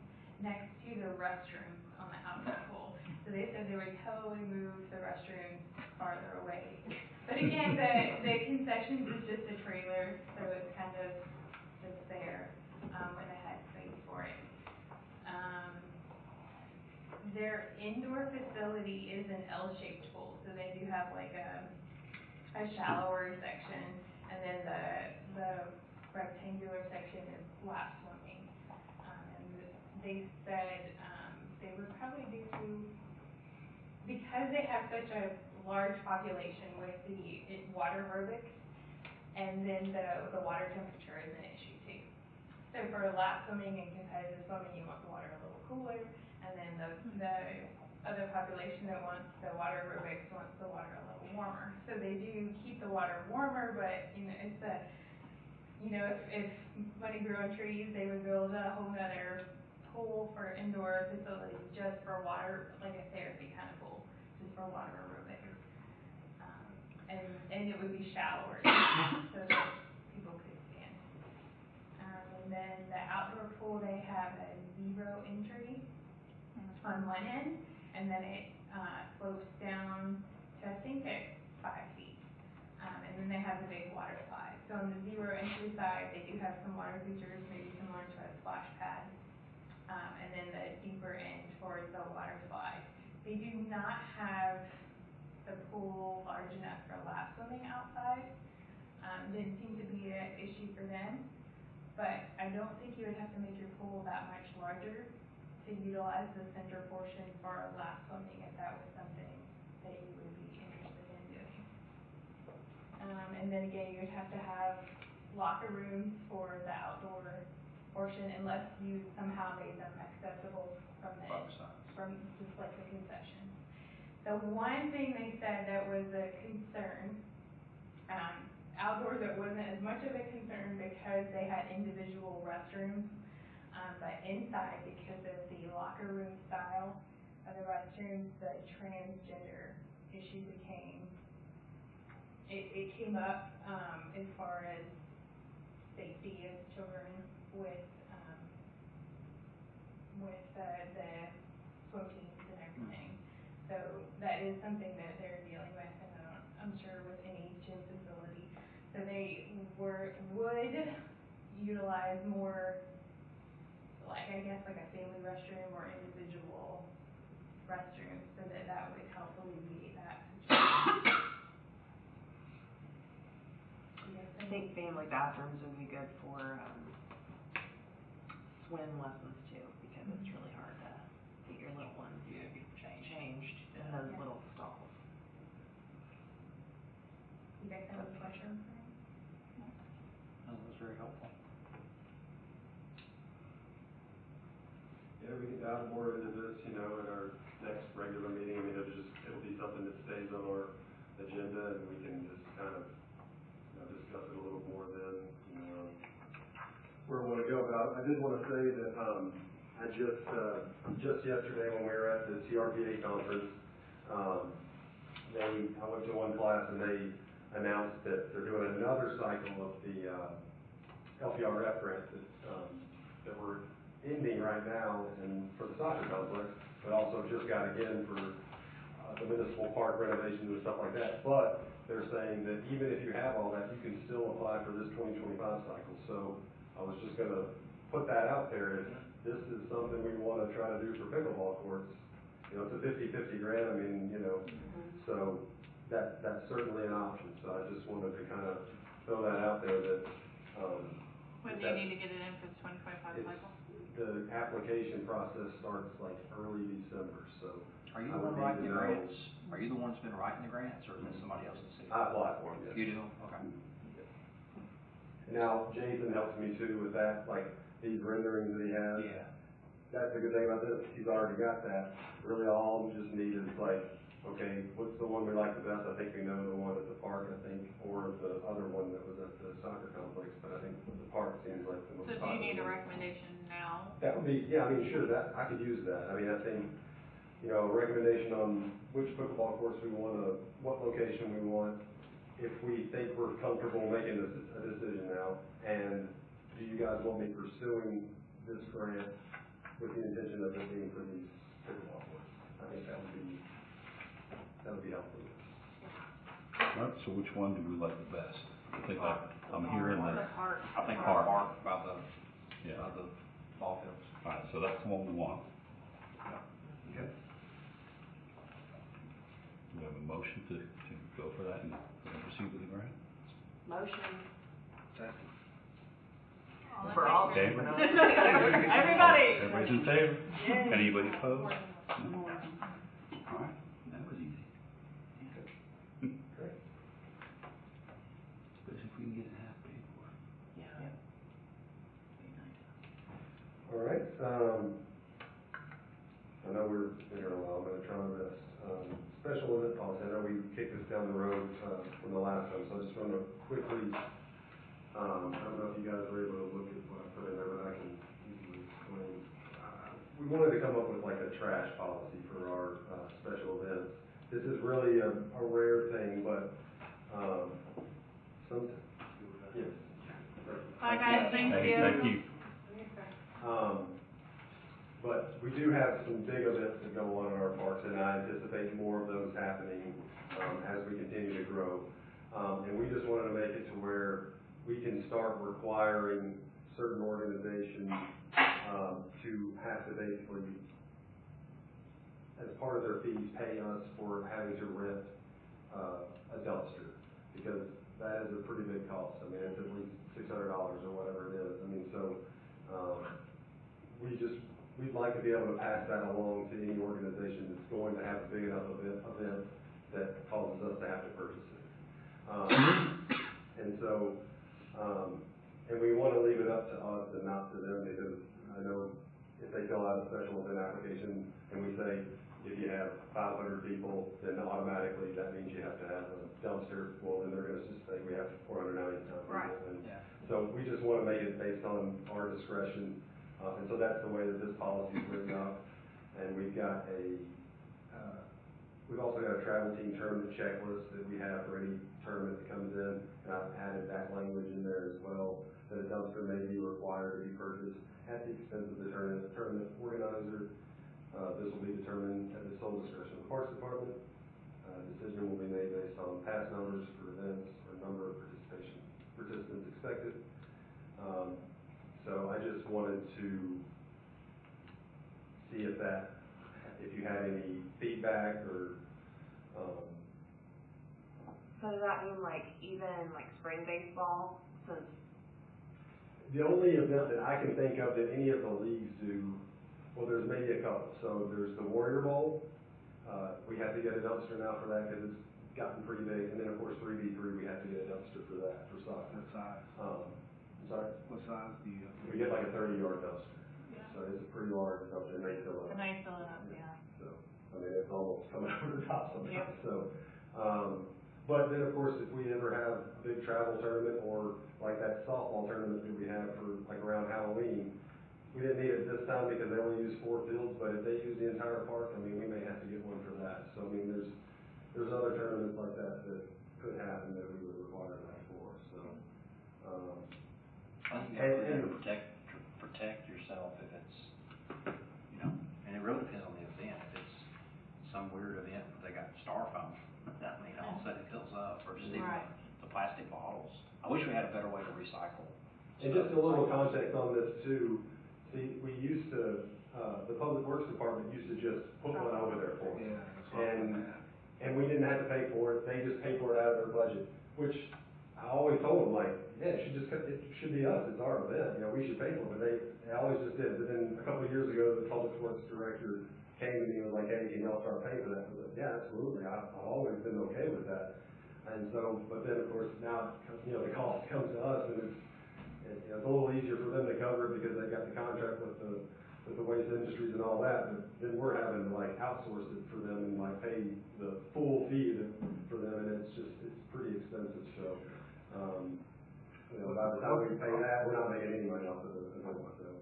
next to the restrooms on the outdoor pool. So they said they would totally move the restrooms farther away. But again, the concessions is just a trailer, so it's kind of just there when they had space for it. Their indoor facility is an L-shaped pool, so they do have like a shallower section, and then the rectangular section is lap swimming. And they said they would probably do, because they have such a large population with the water aerobics, and then the water temperature is an issue too. So for lap swimming and competitive swimming, you want the water a little cooler, and then the other population that wants the water aerobics wants the water a little warmer. So they do keep the water warmer, but it's if money grew on trees, they would build a whole nother pool for indoor facilities just for water, like a therapy kind of pool, just for water aerobics. And it would be shallower so that people could stand. And then the outdoor pool, they have a zero entry on one end, and then it slopes down to I think at 5 feet. And then they have the big water slide. So on the zero entry side, they do have some water features, maybe similar to a splash pad. And then the deeper end for the water slide. They do not have the pool large enough for lap swimming outside. Didn't seem to be an issue for them. But I don't think you would have to make your pool that much larger to utilize the center portion for lap swimming if that was something that you would be interested in And then again, you would have to have locker rooms for the outdoor portion unless you somehow made them accessible from Both sides. from just like the concession. The one thing they said that was a concern, outdoors it wasn't as much of a concern because they had individual restrooms, but inside, because of the locker room style of the restrooms, the transgender issue came up, as far as safety of children with the swim teams and everything. So that is something that they're dealing with, and I'm sure with any gym facility. So they would utilize more, like, I guess, like a family restroom or individual restrooms, so that would help alleviate that situation. I think family bathrooms would be good for, swim lessons too, because it's really hard to get your little ones Yeah, get changed in those little stalls. You guys have any questions? No, that was very helpful. Yeah, we can dive more into this, in our next regular meeting. I mean, it'll be something that stays on our agenda, and we can just kind of, discuss it a little more then, where we want to go about it. I did want to say that, just yesterday when we were at the TRPA conference, I went to one class and they announced that they're doing another cycle of the, LPRF grant that we're ending right now and for the soccer complex, but also just got again for the municipal park renovations and stuff like that. But they're saying that even if you have all that, you can still apply for this 2025 cycle. So I was just going to put that out there. If this is something we want to try to do for pickleball courts, it's a 50-50 grant. I mean, so that's certainly an option. So I just wanted to kind of throw that out there that. When do you need to get it in for the 2025 cycle? The application process starts like early December, so. Are you the one writing the grants? Are you the one that's been writing the grants, or is that somebody else in the city? I apply for them, yes. You do? Okay. Now, Jason helps me too with that, like these renderings that he has. Yeah. That's the good thing about this, he's already got that. Really all I just need is like, okay, what's the one we like the best? I think we know the one at the park, or the other one that was at the soccer complex, but I think the park seems like the most So popular. do you need a recommendation now? That would be, yeah, I mean, sure, I could use that. I mean, I think, a recommendation on which pickleball courts we want to, what location we want, if we think we're comfortable making a decision now, and do you guys want me pursuing this grant with the intention of it being for these pickleball courts? I think that would be helpful. All right, so which one do we like the best? I think I'm hearing The that. park. I think Park. park by the ball fields. All right, so that's the one we want. Okay. Do we have a motion to go for that and proceed with the grant? Motion. All in For all favor? Favor? Everybody. Everybody's in favor? Yay. Anybody opposed? No? All right, that was easy. Great. Especially if we can get it half paid for. Yeah. All right, I know we're here a while, I'm going to try my best. Special event policy, I know we kicked this down the road from the last time, so I just want to quickly, I don't know if you guys were able to look at what I put in there, but I can easily explain. We wanted to come up with like a trash policy for our special events. This is really a rare thing, but yes. Bye guys, thank you. Thank you. But we do have some big events that go on in our parks, and I anticipate more of those happening as we continue to grow. And we just wanted to make it to where we can start requiring certain organizations to have to basically, as part of their fees, pay us for having to rent a dumpster, because that is a pretty big cost. I mean, it's at least $600 or whatever it is. I mean, so we'd like to be able to pass that along to any organization that's going to have a big enough event that causes us to have to purchase it. And so, and we wanna leave it up to us and not to them, because I know if they fill out a special event application and we say, if you have 500 people, then automatically that means you have to have a dumpster, well, then they're gonna just say we have 490 people. Right. And Yeah. so we just wanna make it based on our discretion, and so that's the way that this policy is written up. And we've got we've also got a travel team tournament checklist that we have for any tournament that comes in, and I've added that language in there as well, that a dumpster may be required to be purchased at the expense of the tournament organizer. This will be determined at the sole discretion of the Parks Department. Decision will be made based on past numbers for events or number of participants expected. So I just wanted to see if you had any feedback or, So does that mean like even like spring baseball, since, the only event that I can think of that any of the leagues do, well, there's maybe a couple. So there's the Warrior Bowl. We have to get a dumpster now for that because it's gotten pretty big. And then of course 3v3, we have to get a dumpster for that, for soccer. What size? I'm sorry? What size do you have? We get like a 30-yard dumpster. Yeah. So it's a pretty large dumpster, and they fill it up. And they fill it up, yeah. So, I mean, it's almost coming over the top sometimes. Yep. So, but then of course, if we ever have a big travel tournament or like that softball tournament that we have for like around Halloween, we didn't need it this time because they only use 4 fields, but if they use the entire park, I mean, we may have to get one for that. So, I mean, there's other tournaments like that could happen that we would require that for, so. I think it's better to protect yourself if it's, you know, and it really depends on the event. If it's some weird event where they got styrofoam, I mean, all of a sudden it fills up, or just even Right. the plastic bottles. I wish we had a better way to recycle. And just a little context on this too, see, we used to, the Public Works Department used to just put one over there for us. Yeah, that's what I'm at. And we didn't have to pay for it, they just paid for it out of their budget, which I always told them, like, yeah, it should be us, it's our event, you know, we should pay for it, but they always just did. But then a couple of years ago, the Public Works Director came to me and was like, hey, can y'all start paying for that? I was like, yeah, absolutely, I've always been okay with that. And so, but then of course, now, you know, the cost comes to us, and it's a little easier for them to cover it because they've got the contract with the waste industries and all that, but then we're having to like outsource it for them and like pay the full fee for them, and it's pretty expensive, so, you know, by the time we pay that, we're not making any money off of the event, so.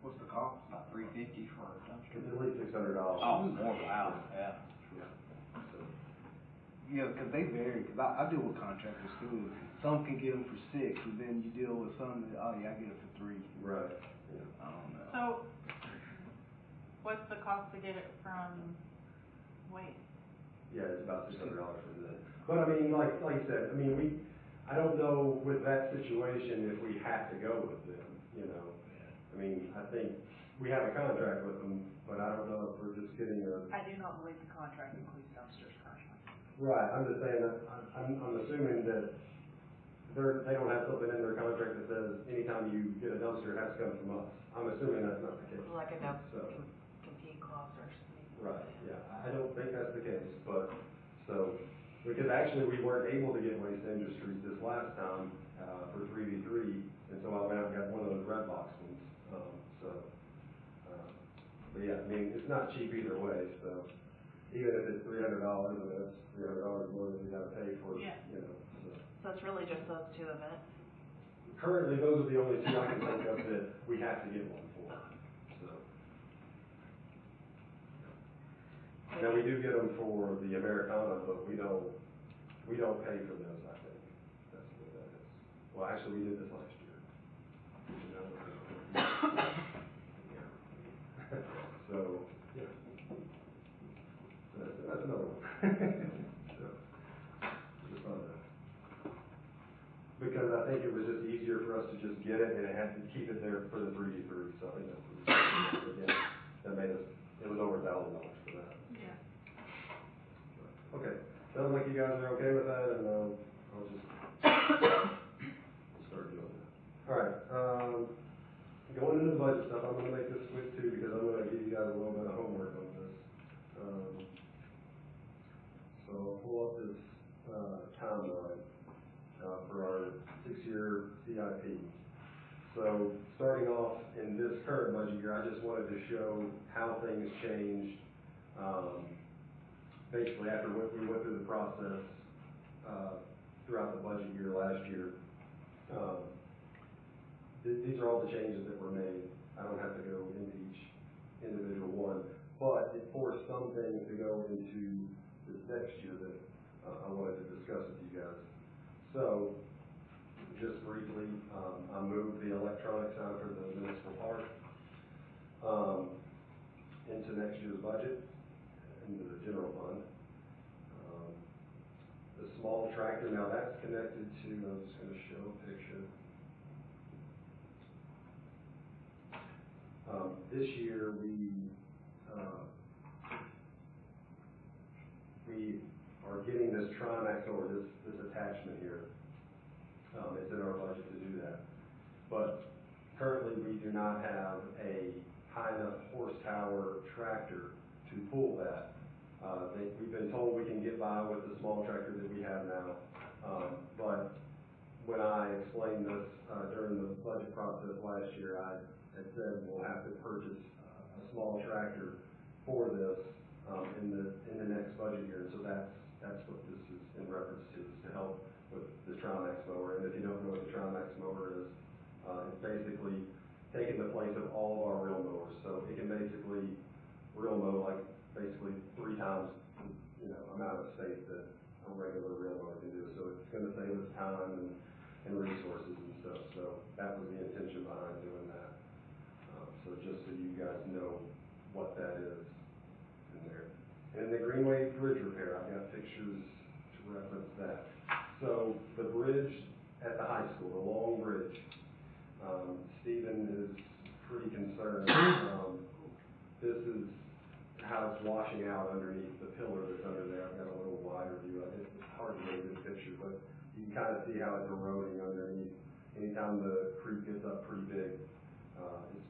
What's the cost? About $350 for a dumpster. It's at least $600. Oh, more, wow, yeah. So, Yeah, because they vary, because I deal with contractors too. Some can get them for 6, and then you deal with some that, oh yeah, I get it for 3. right, yeah. I don't know. So, what's the cost to get it from Waste? Yeah, it's about $600 for that. But I mean, like you said, I mean, I don't know with that situation if we have to go with them, you know. I mean, I think we have a contract with them, but I don't know if we're just getting I do not believe the contract includes dumpsters currently. right, I'm just saying that, I'm assuming that they don't have something in their contract that says anytime you get a dumpster, it has to come from us. I'm assuming that's not the case. like a no So, compete clause or something? right, yeah, I don't think that's the case, but, so, because actually we weren't able to get Waste Industries this last time, for 3v3, and so I went out and got one of those red box ones, but yeah, I mean, it's not cheap either way, so, even if it's $300, I mean, that's $300 more than we gotta pay for, Yeah. you know, so. So it's really just those 2 events? Currently, those are the only 2 I can think of that we have to get one for, so. Now, we do get them for the Americana, but we don't pay for those, I think. That's the way that is. Well, actually, we did this last year. So, yeah. That's another one. So, just on that. Because I think it was just easier for us to just get it, and it had to keep it there for the 3v3, so I think that's the reason. But yeah, that made us, it was over $1,000 for that. Yeah. Okay, sounds like you guys are okay with that, and I'll just start doing that. All right, going into the budget stuff, I'm gonna make this quick too, because I'm gonna give you guys a little bit of homework on this. So I'll pull up this timeline. just wanted to show how things changed, basically after we went through the process, throughout the budget year last year. These are all the changes that were made. I don't have to go into each individual one, but it forced some things to go into this next year that I wanted to discuss with you guys. So, just briefly, I moved the electronic sign for the municipal park into next year's budget, into the general fund. The small tractor, now that's connected to, I'm just going to show a picture. This year we are getting this Trimax or this attachment here. It's in our budget to do that. But currently we do not have a high enough horsepower tractor to pull that. We've been told we can get by with the small tractor that we have now. But when I explained this during the budget process last year, I had said we'll have to purchase a small tractor for this in the next budget year. So that's what this is in reference to help with the Trimax mower. And if you don't know what the Trimax mower is, it's basically taking the place of all of our real mowers. So it can basically real mow like basically 3 times the amount of space that a regular real mower can do. So it's going to save us time and resources and stuff. So that was the intention behind doing that. So just so you guys know what that is in there. And the Greenway Bridge repair, I've got pictures to reference that. So the bridge at the high school, the long bridge, Stephen is pretty concerned. This is how it's washing out underneath the pillar that's under there. I've got a little wider view of it. It's hard to get a good picture, but you can kind of see how it's eroding underneath. Anytime the creek gets up pretty big,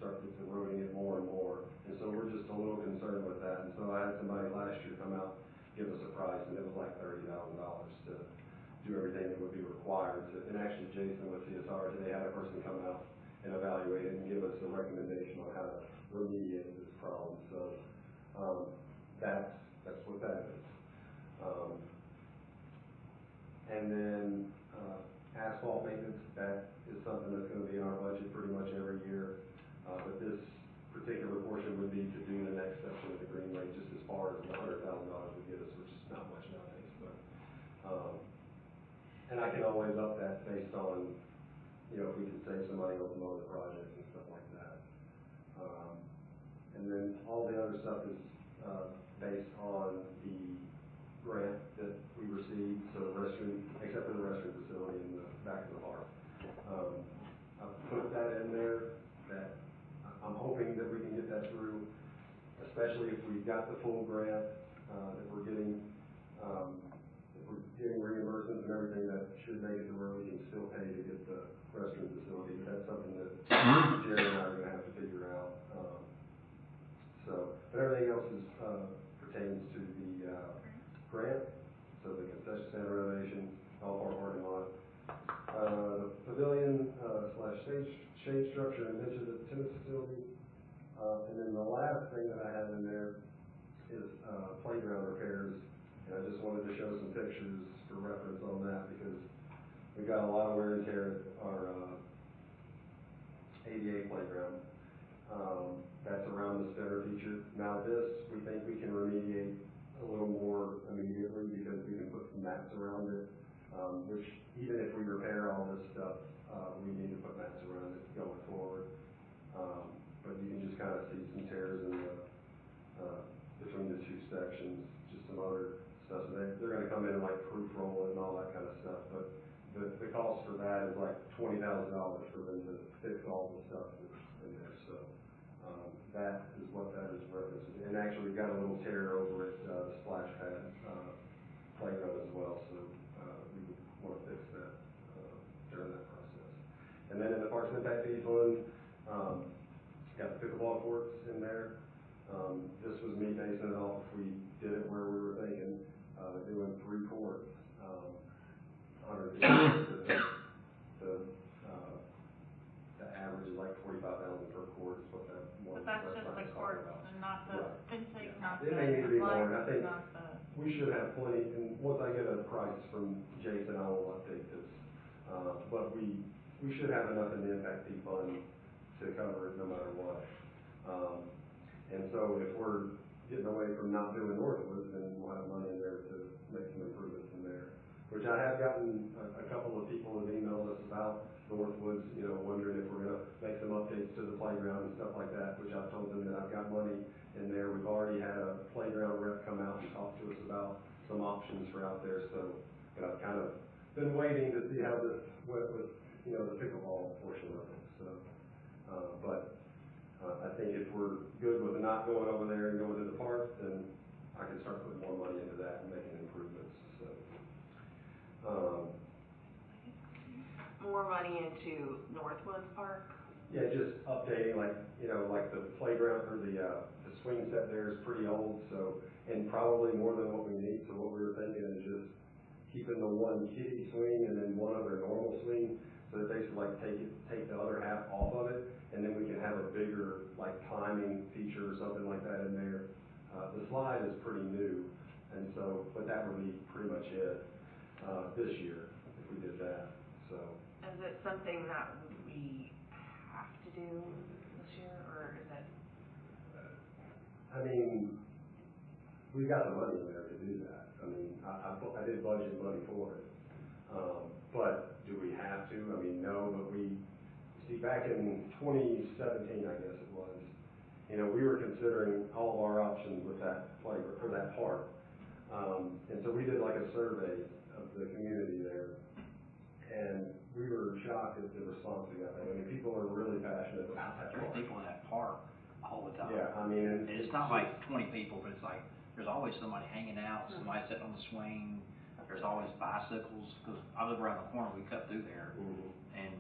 it's eroding it more and more. And so we're just a little concerned with that. And so I had somebody last year come out, give us a price, and it was like $30,000 to do everything that would be required to. And actually Jason with CSR today had a person come out and evaluate it and give us a recommendation on how to remediate this problem. So that's what that is. And then asphalt maintenance, that is something that's going to be in our budget pretty much every year. But this particular portion would be to do the next section of the Greenway, just as far as the $100,000 would get us, which is not much nowadays. But and I can always up that based on, if we can save some money on some other projects and stuff like that. And then all the other stuff is based on the grant that we received, so the restroom, except for the restroom facility in the back of the park. I put that in there, that I'm hoping that we can get that through, especially if we've got the full grant, that we're getting, if we're getting reimbursements and everything, that should make it to where we can still pay to get the restroom facility. But that's something that Jerry and I are going to have to figure out. But everything else is pertains to the grant, so the concession stand renovation, golf park parking lot, the pavilion / shade structure and benches at the tennis facility, and then the last thing that I have in there is playground repairs. And I just wanted to show some pictures for reference on that because we've got a lot of wear and tear at our ADA playground. That's around the center feature. Now this, we think we can remediate a little more immediately because we can put some mats around it, which even if we repair all this stuff, we need to put mats around it going forward. But you can just kind of see some tears in between the two sections, just some other stuff. So they're going to come in and like proof roll it and all that kind of stuff. But the cost for that is like $20,000 for them to fix all the stuff that's in there. So that is what that is referenced. And actually we've got a little tear over at the splash pad playground as well. So we would want to fix that during that process. And then in the Parks and Impact Fee Fund, got the pickleball courts in there. This was me basing it off if we did it where we were thinking, doing 3 courts, $150. The average is like $45,000 per court is what that one. But that's not It the may need to be more, lights, I think not the. we should have plenty, and once I get a price from Jason, I will update this. But we should have enough in the impact fee fund to cover it no matter what. And so if we're getting away from not doing Northwoods, then we'll have money in there to make some improvements in there. Which I have gotten, a couple of people have emailed us about Northwoods, you know, wondering if we're gonna make some updates to the playground and stuff like that, which I've told them that I've got money in there. We've already had a playground rep come out and talk to us about some options for out there, so, but I've kind of been waiting to see how this went with, you know, the pickleball portion of it, so. I think if we're good with not going over there and going to the park, then I can start putting more money into that and making improvements, so. More money into Northwoods Park? Yeah, just updating, like, you know, like the playground or the swing set there is pretty old, so, and probably more than what we need, so what we were thinking is just keeping the one kiddie swing and then one other normal swing, so that basically like take the other half off of it, and then we can have a bigger, like, climbing feature or something like that in there. The slide is pretty new, and so, but that would be pretty much it, this year, if we did that, so. Is it something that we have to do this year, or is it? I mean, we've got the money in there to do that. I mean, I did budget money for it. But do we have to? I mean, no, but see, back in 2017, I guess it was, you know, we were considering all of our options with that playground, or that park. And so we did like a survey of the community there, and we were shocked at the response we got. I mean, people are really passionate about that There's park. people in that park all the time. Yeah, I mean, And it's not like 20 people, but it's like, there's always somebody hanging out, somebody sitting on the swing, there's always bicycles, because I live around the corner, we cut through there, and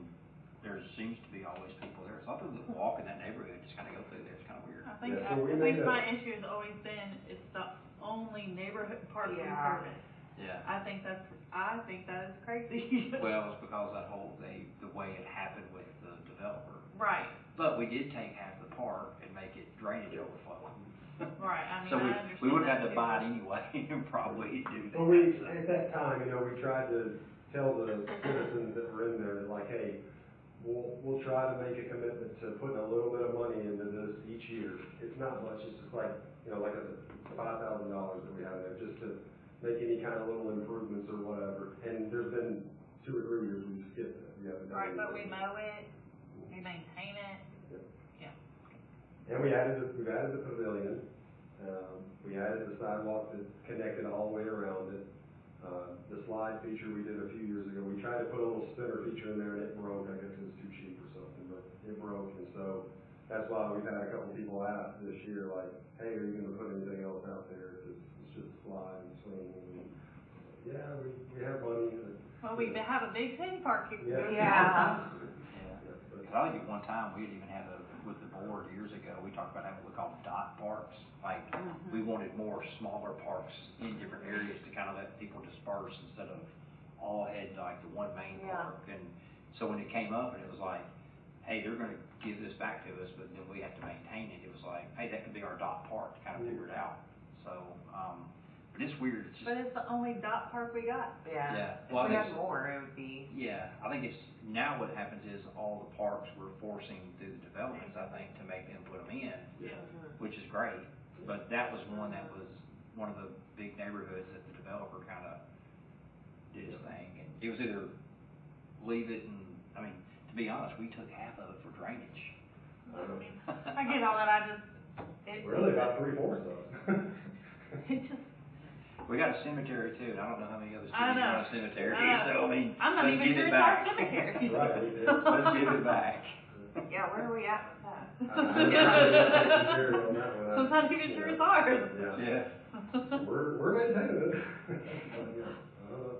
there seems to be always people there. Some people that walk in that neighborhood just kind of go through there, it's kind of weird. I think, Yeah, so we I made think a- my issue has always been, it's the only neighborhood park we Yeah. service. Yeah. I think that is crazy. Well, it's because that whole, the way it happened with the developer. Right, But we did take half the park and make it drainage overflow. right, I mean, So I understand we would have that had to too. buy it anyway and probably do that. But we, so. at that time, you know, we tried to tell the citizens that were in there that like, hey, we'll try to make a commitment to putting a little bit of money into this each year. It's not much, it's just like, you know, like I said, $5,000 that we have in there, just to make any kind of little improvements or whatever. And there's been 2 or 3 years we've skipped it, we haven't done Right, but we anything. mow it, we maintain it, Yeah. yeah. And we've added the pavilion, we added the sidewalk that connected all the way around it. The slide feature we did a few years ago, we tried to put a little spinner feature in there and it broke, I guess it was too cheap or something, but it broke, and so that's why we've had a couple people ask this year, like, hey, are you gonna put anything else out there? It's just slide and swing, and yeah, we have money. Well, we have a big theme park here. Yeah. Yeah. Because I think at one time, we had even had with the board years ago, we talked about having what we call dot parks. Like, we wanted more smaller parks in different areas to kind of let people disperse instead of all heading to like the one main Yeah. park. And so when it came up and it was like, hey, they're gonna give this back to us, but then we have to maintain it, it was like, hey, that could be our dot park to kind of figure it out. So, but it's weird, it's just. But it's the only dot park we got. Yeah. Yeah. If Well, we I had think- more, it would be. Yeah, I think it's, now what happens is all the parks we're forcing through the developments, I think, to make them put them in, Yeah. which is great. But that was one that was one of the big neighborhoods that the developer kind of did his thing. And it was either leave it and, I mean, to be honest, we took half of it for drainage. I get all that, Really, about 3/4 of it. it just, We got a cemetery too, and I don't know how many other I cities know. run a cemetery, I know. so I mean, I'm not let's even give sure it it's our back. cemetery. Right, we did. Let's give it back. Yeah, where are we at with that? I'm not sure on that one. I'm not even sure it's ours. Yeah. Yeah. We're maintaining it. But, yeah, I don't know.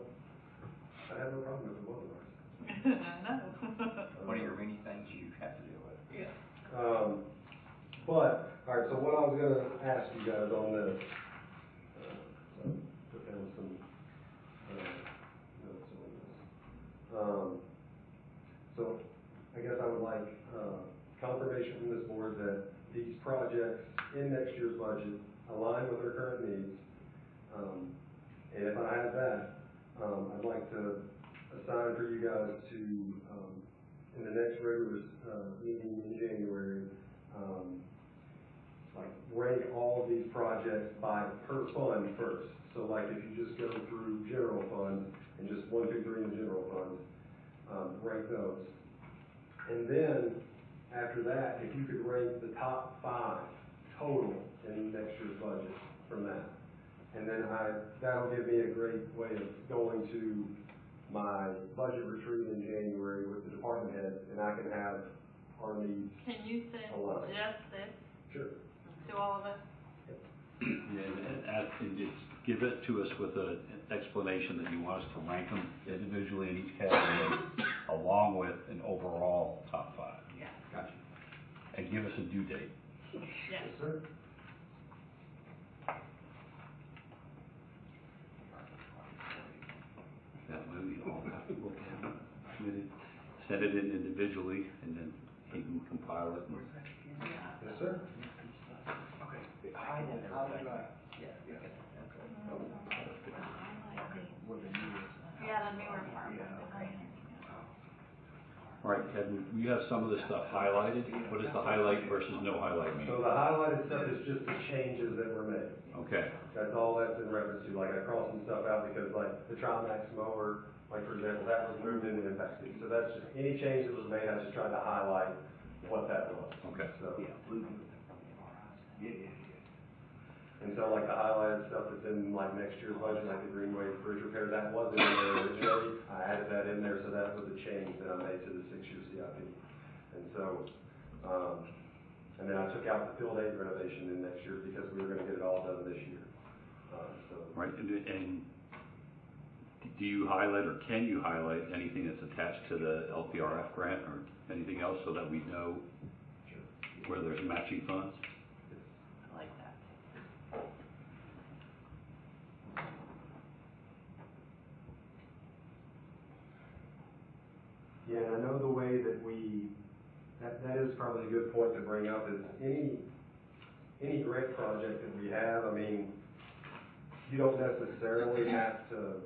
I'd have no problem if it wasn't ours. I know. One of your many things you have to deal with. Yeah. But, all right, so what I was gonna ask you guys on this, so put down some, notes on this. So I guess I would like, confirmation from this board that these projects in next year's budget align with their current needs. And if I have that, I'd like to assign for you guys to, in the next regular, meeting in January, like rank all of these projects by per fund first. So like if you just go through general fund and just 1, 2, 3 in the general fund, rank those. And then after that, if you could rank the top 5 total in next year's budget from that. And then that'll give me a great way of going to my budget retreat in January with the department heads, and I can have our needs. Can you send aligned. just this Sure. to all of us? And just give it to us with an explanation that you want us to rank them individually in each category, along with an overall top 5. Yeah. Gotcha. And give us a due date. Yes. Yes, sir. That way we all have to look at it, send it in individually, and then he can compile it. Yes, sir. Yeah, the newer part. All right, Kevin, you have some of this stuff highlighted. What does the highlight versus no highlight mean? So the highlighted stuff is just the changes that were made. Okay, That's all that's in reference to, like I crossed some stuff out because like the Trimax mower, like for example, that was moved into impacted. So that's just, any change that was made, I just tried to highlight what that was. okay. So. And so like the highlighted stuff that's in like next year's budget, like the Greenway Bridge repair, that wasn't in there originally. I added that in there, so that was a change that I made to the 6-year CIP. And so, and then I took out the field aid renovation in next year because we were gonna get it all done this year. Right, and do you highlight, or can you highlight anything that's attached to the LPRF grant or anything else so that we know where there's matching funds? I like that. Yeah, and I know the way that that is probably a good point to bring up is any grant project that we have, I mean, you don't necessarily have to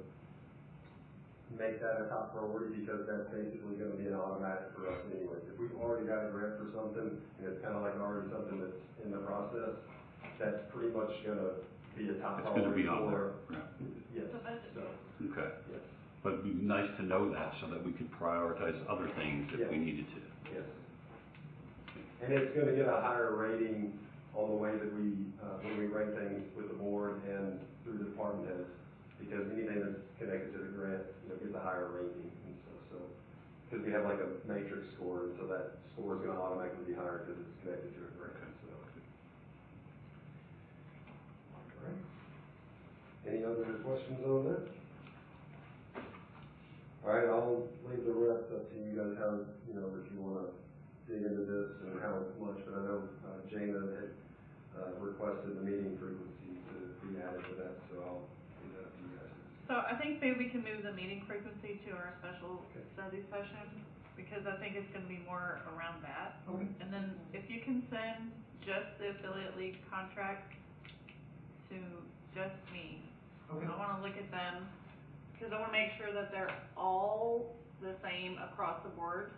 make that a top priority because that's basically gonna be an automatic for us anyways. If we've already got a grant for something and it's kind of like already something that's in the process, that's pretty much gonna be a top It's gonna priority be on there, for. yeah. Yes, The budget. so, Okay, yes, but it'd be nice to know that so that we could prioritize other things if we needed to. yes. And it's gonna get a higher rating on the way that we, when we rank things with the board and through the department heads, because anything that's connected to the grant, gets a higher rating and stuff, so. Because we have like a matrix score, and so that score is gonna automatically be higher because it's connected to a grant, so. All right. Any other questions on that? All right, I'll leave the rest up to you guys, how, if you wanna dig into this and how much, but I know Jana had requested the meeting frequency to be added to that, so I'll leave that up to you guys. So I think maybe we can move the meeting frequency to our special Okay. study session, because I think it's gonna be more around that. Okay. And then if you can send just the affiliate league contract to just me. Okay. I wanna look at them, cause I wanna make sure that they're all the same across the board.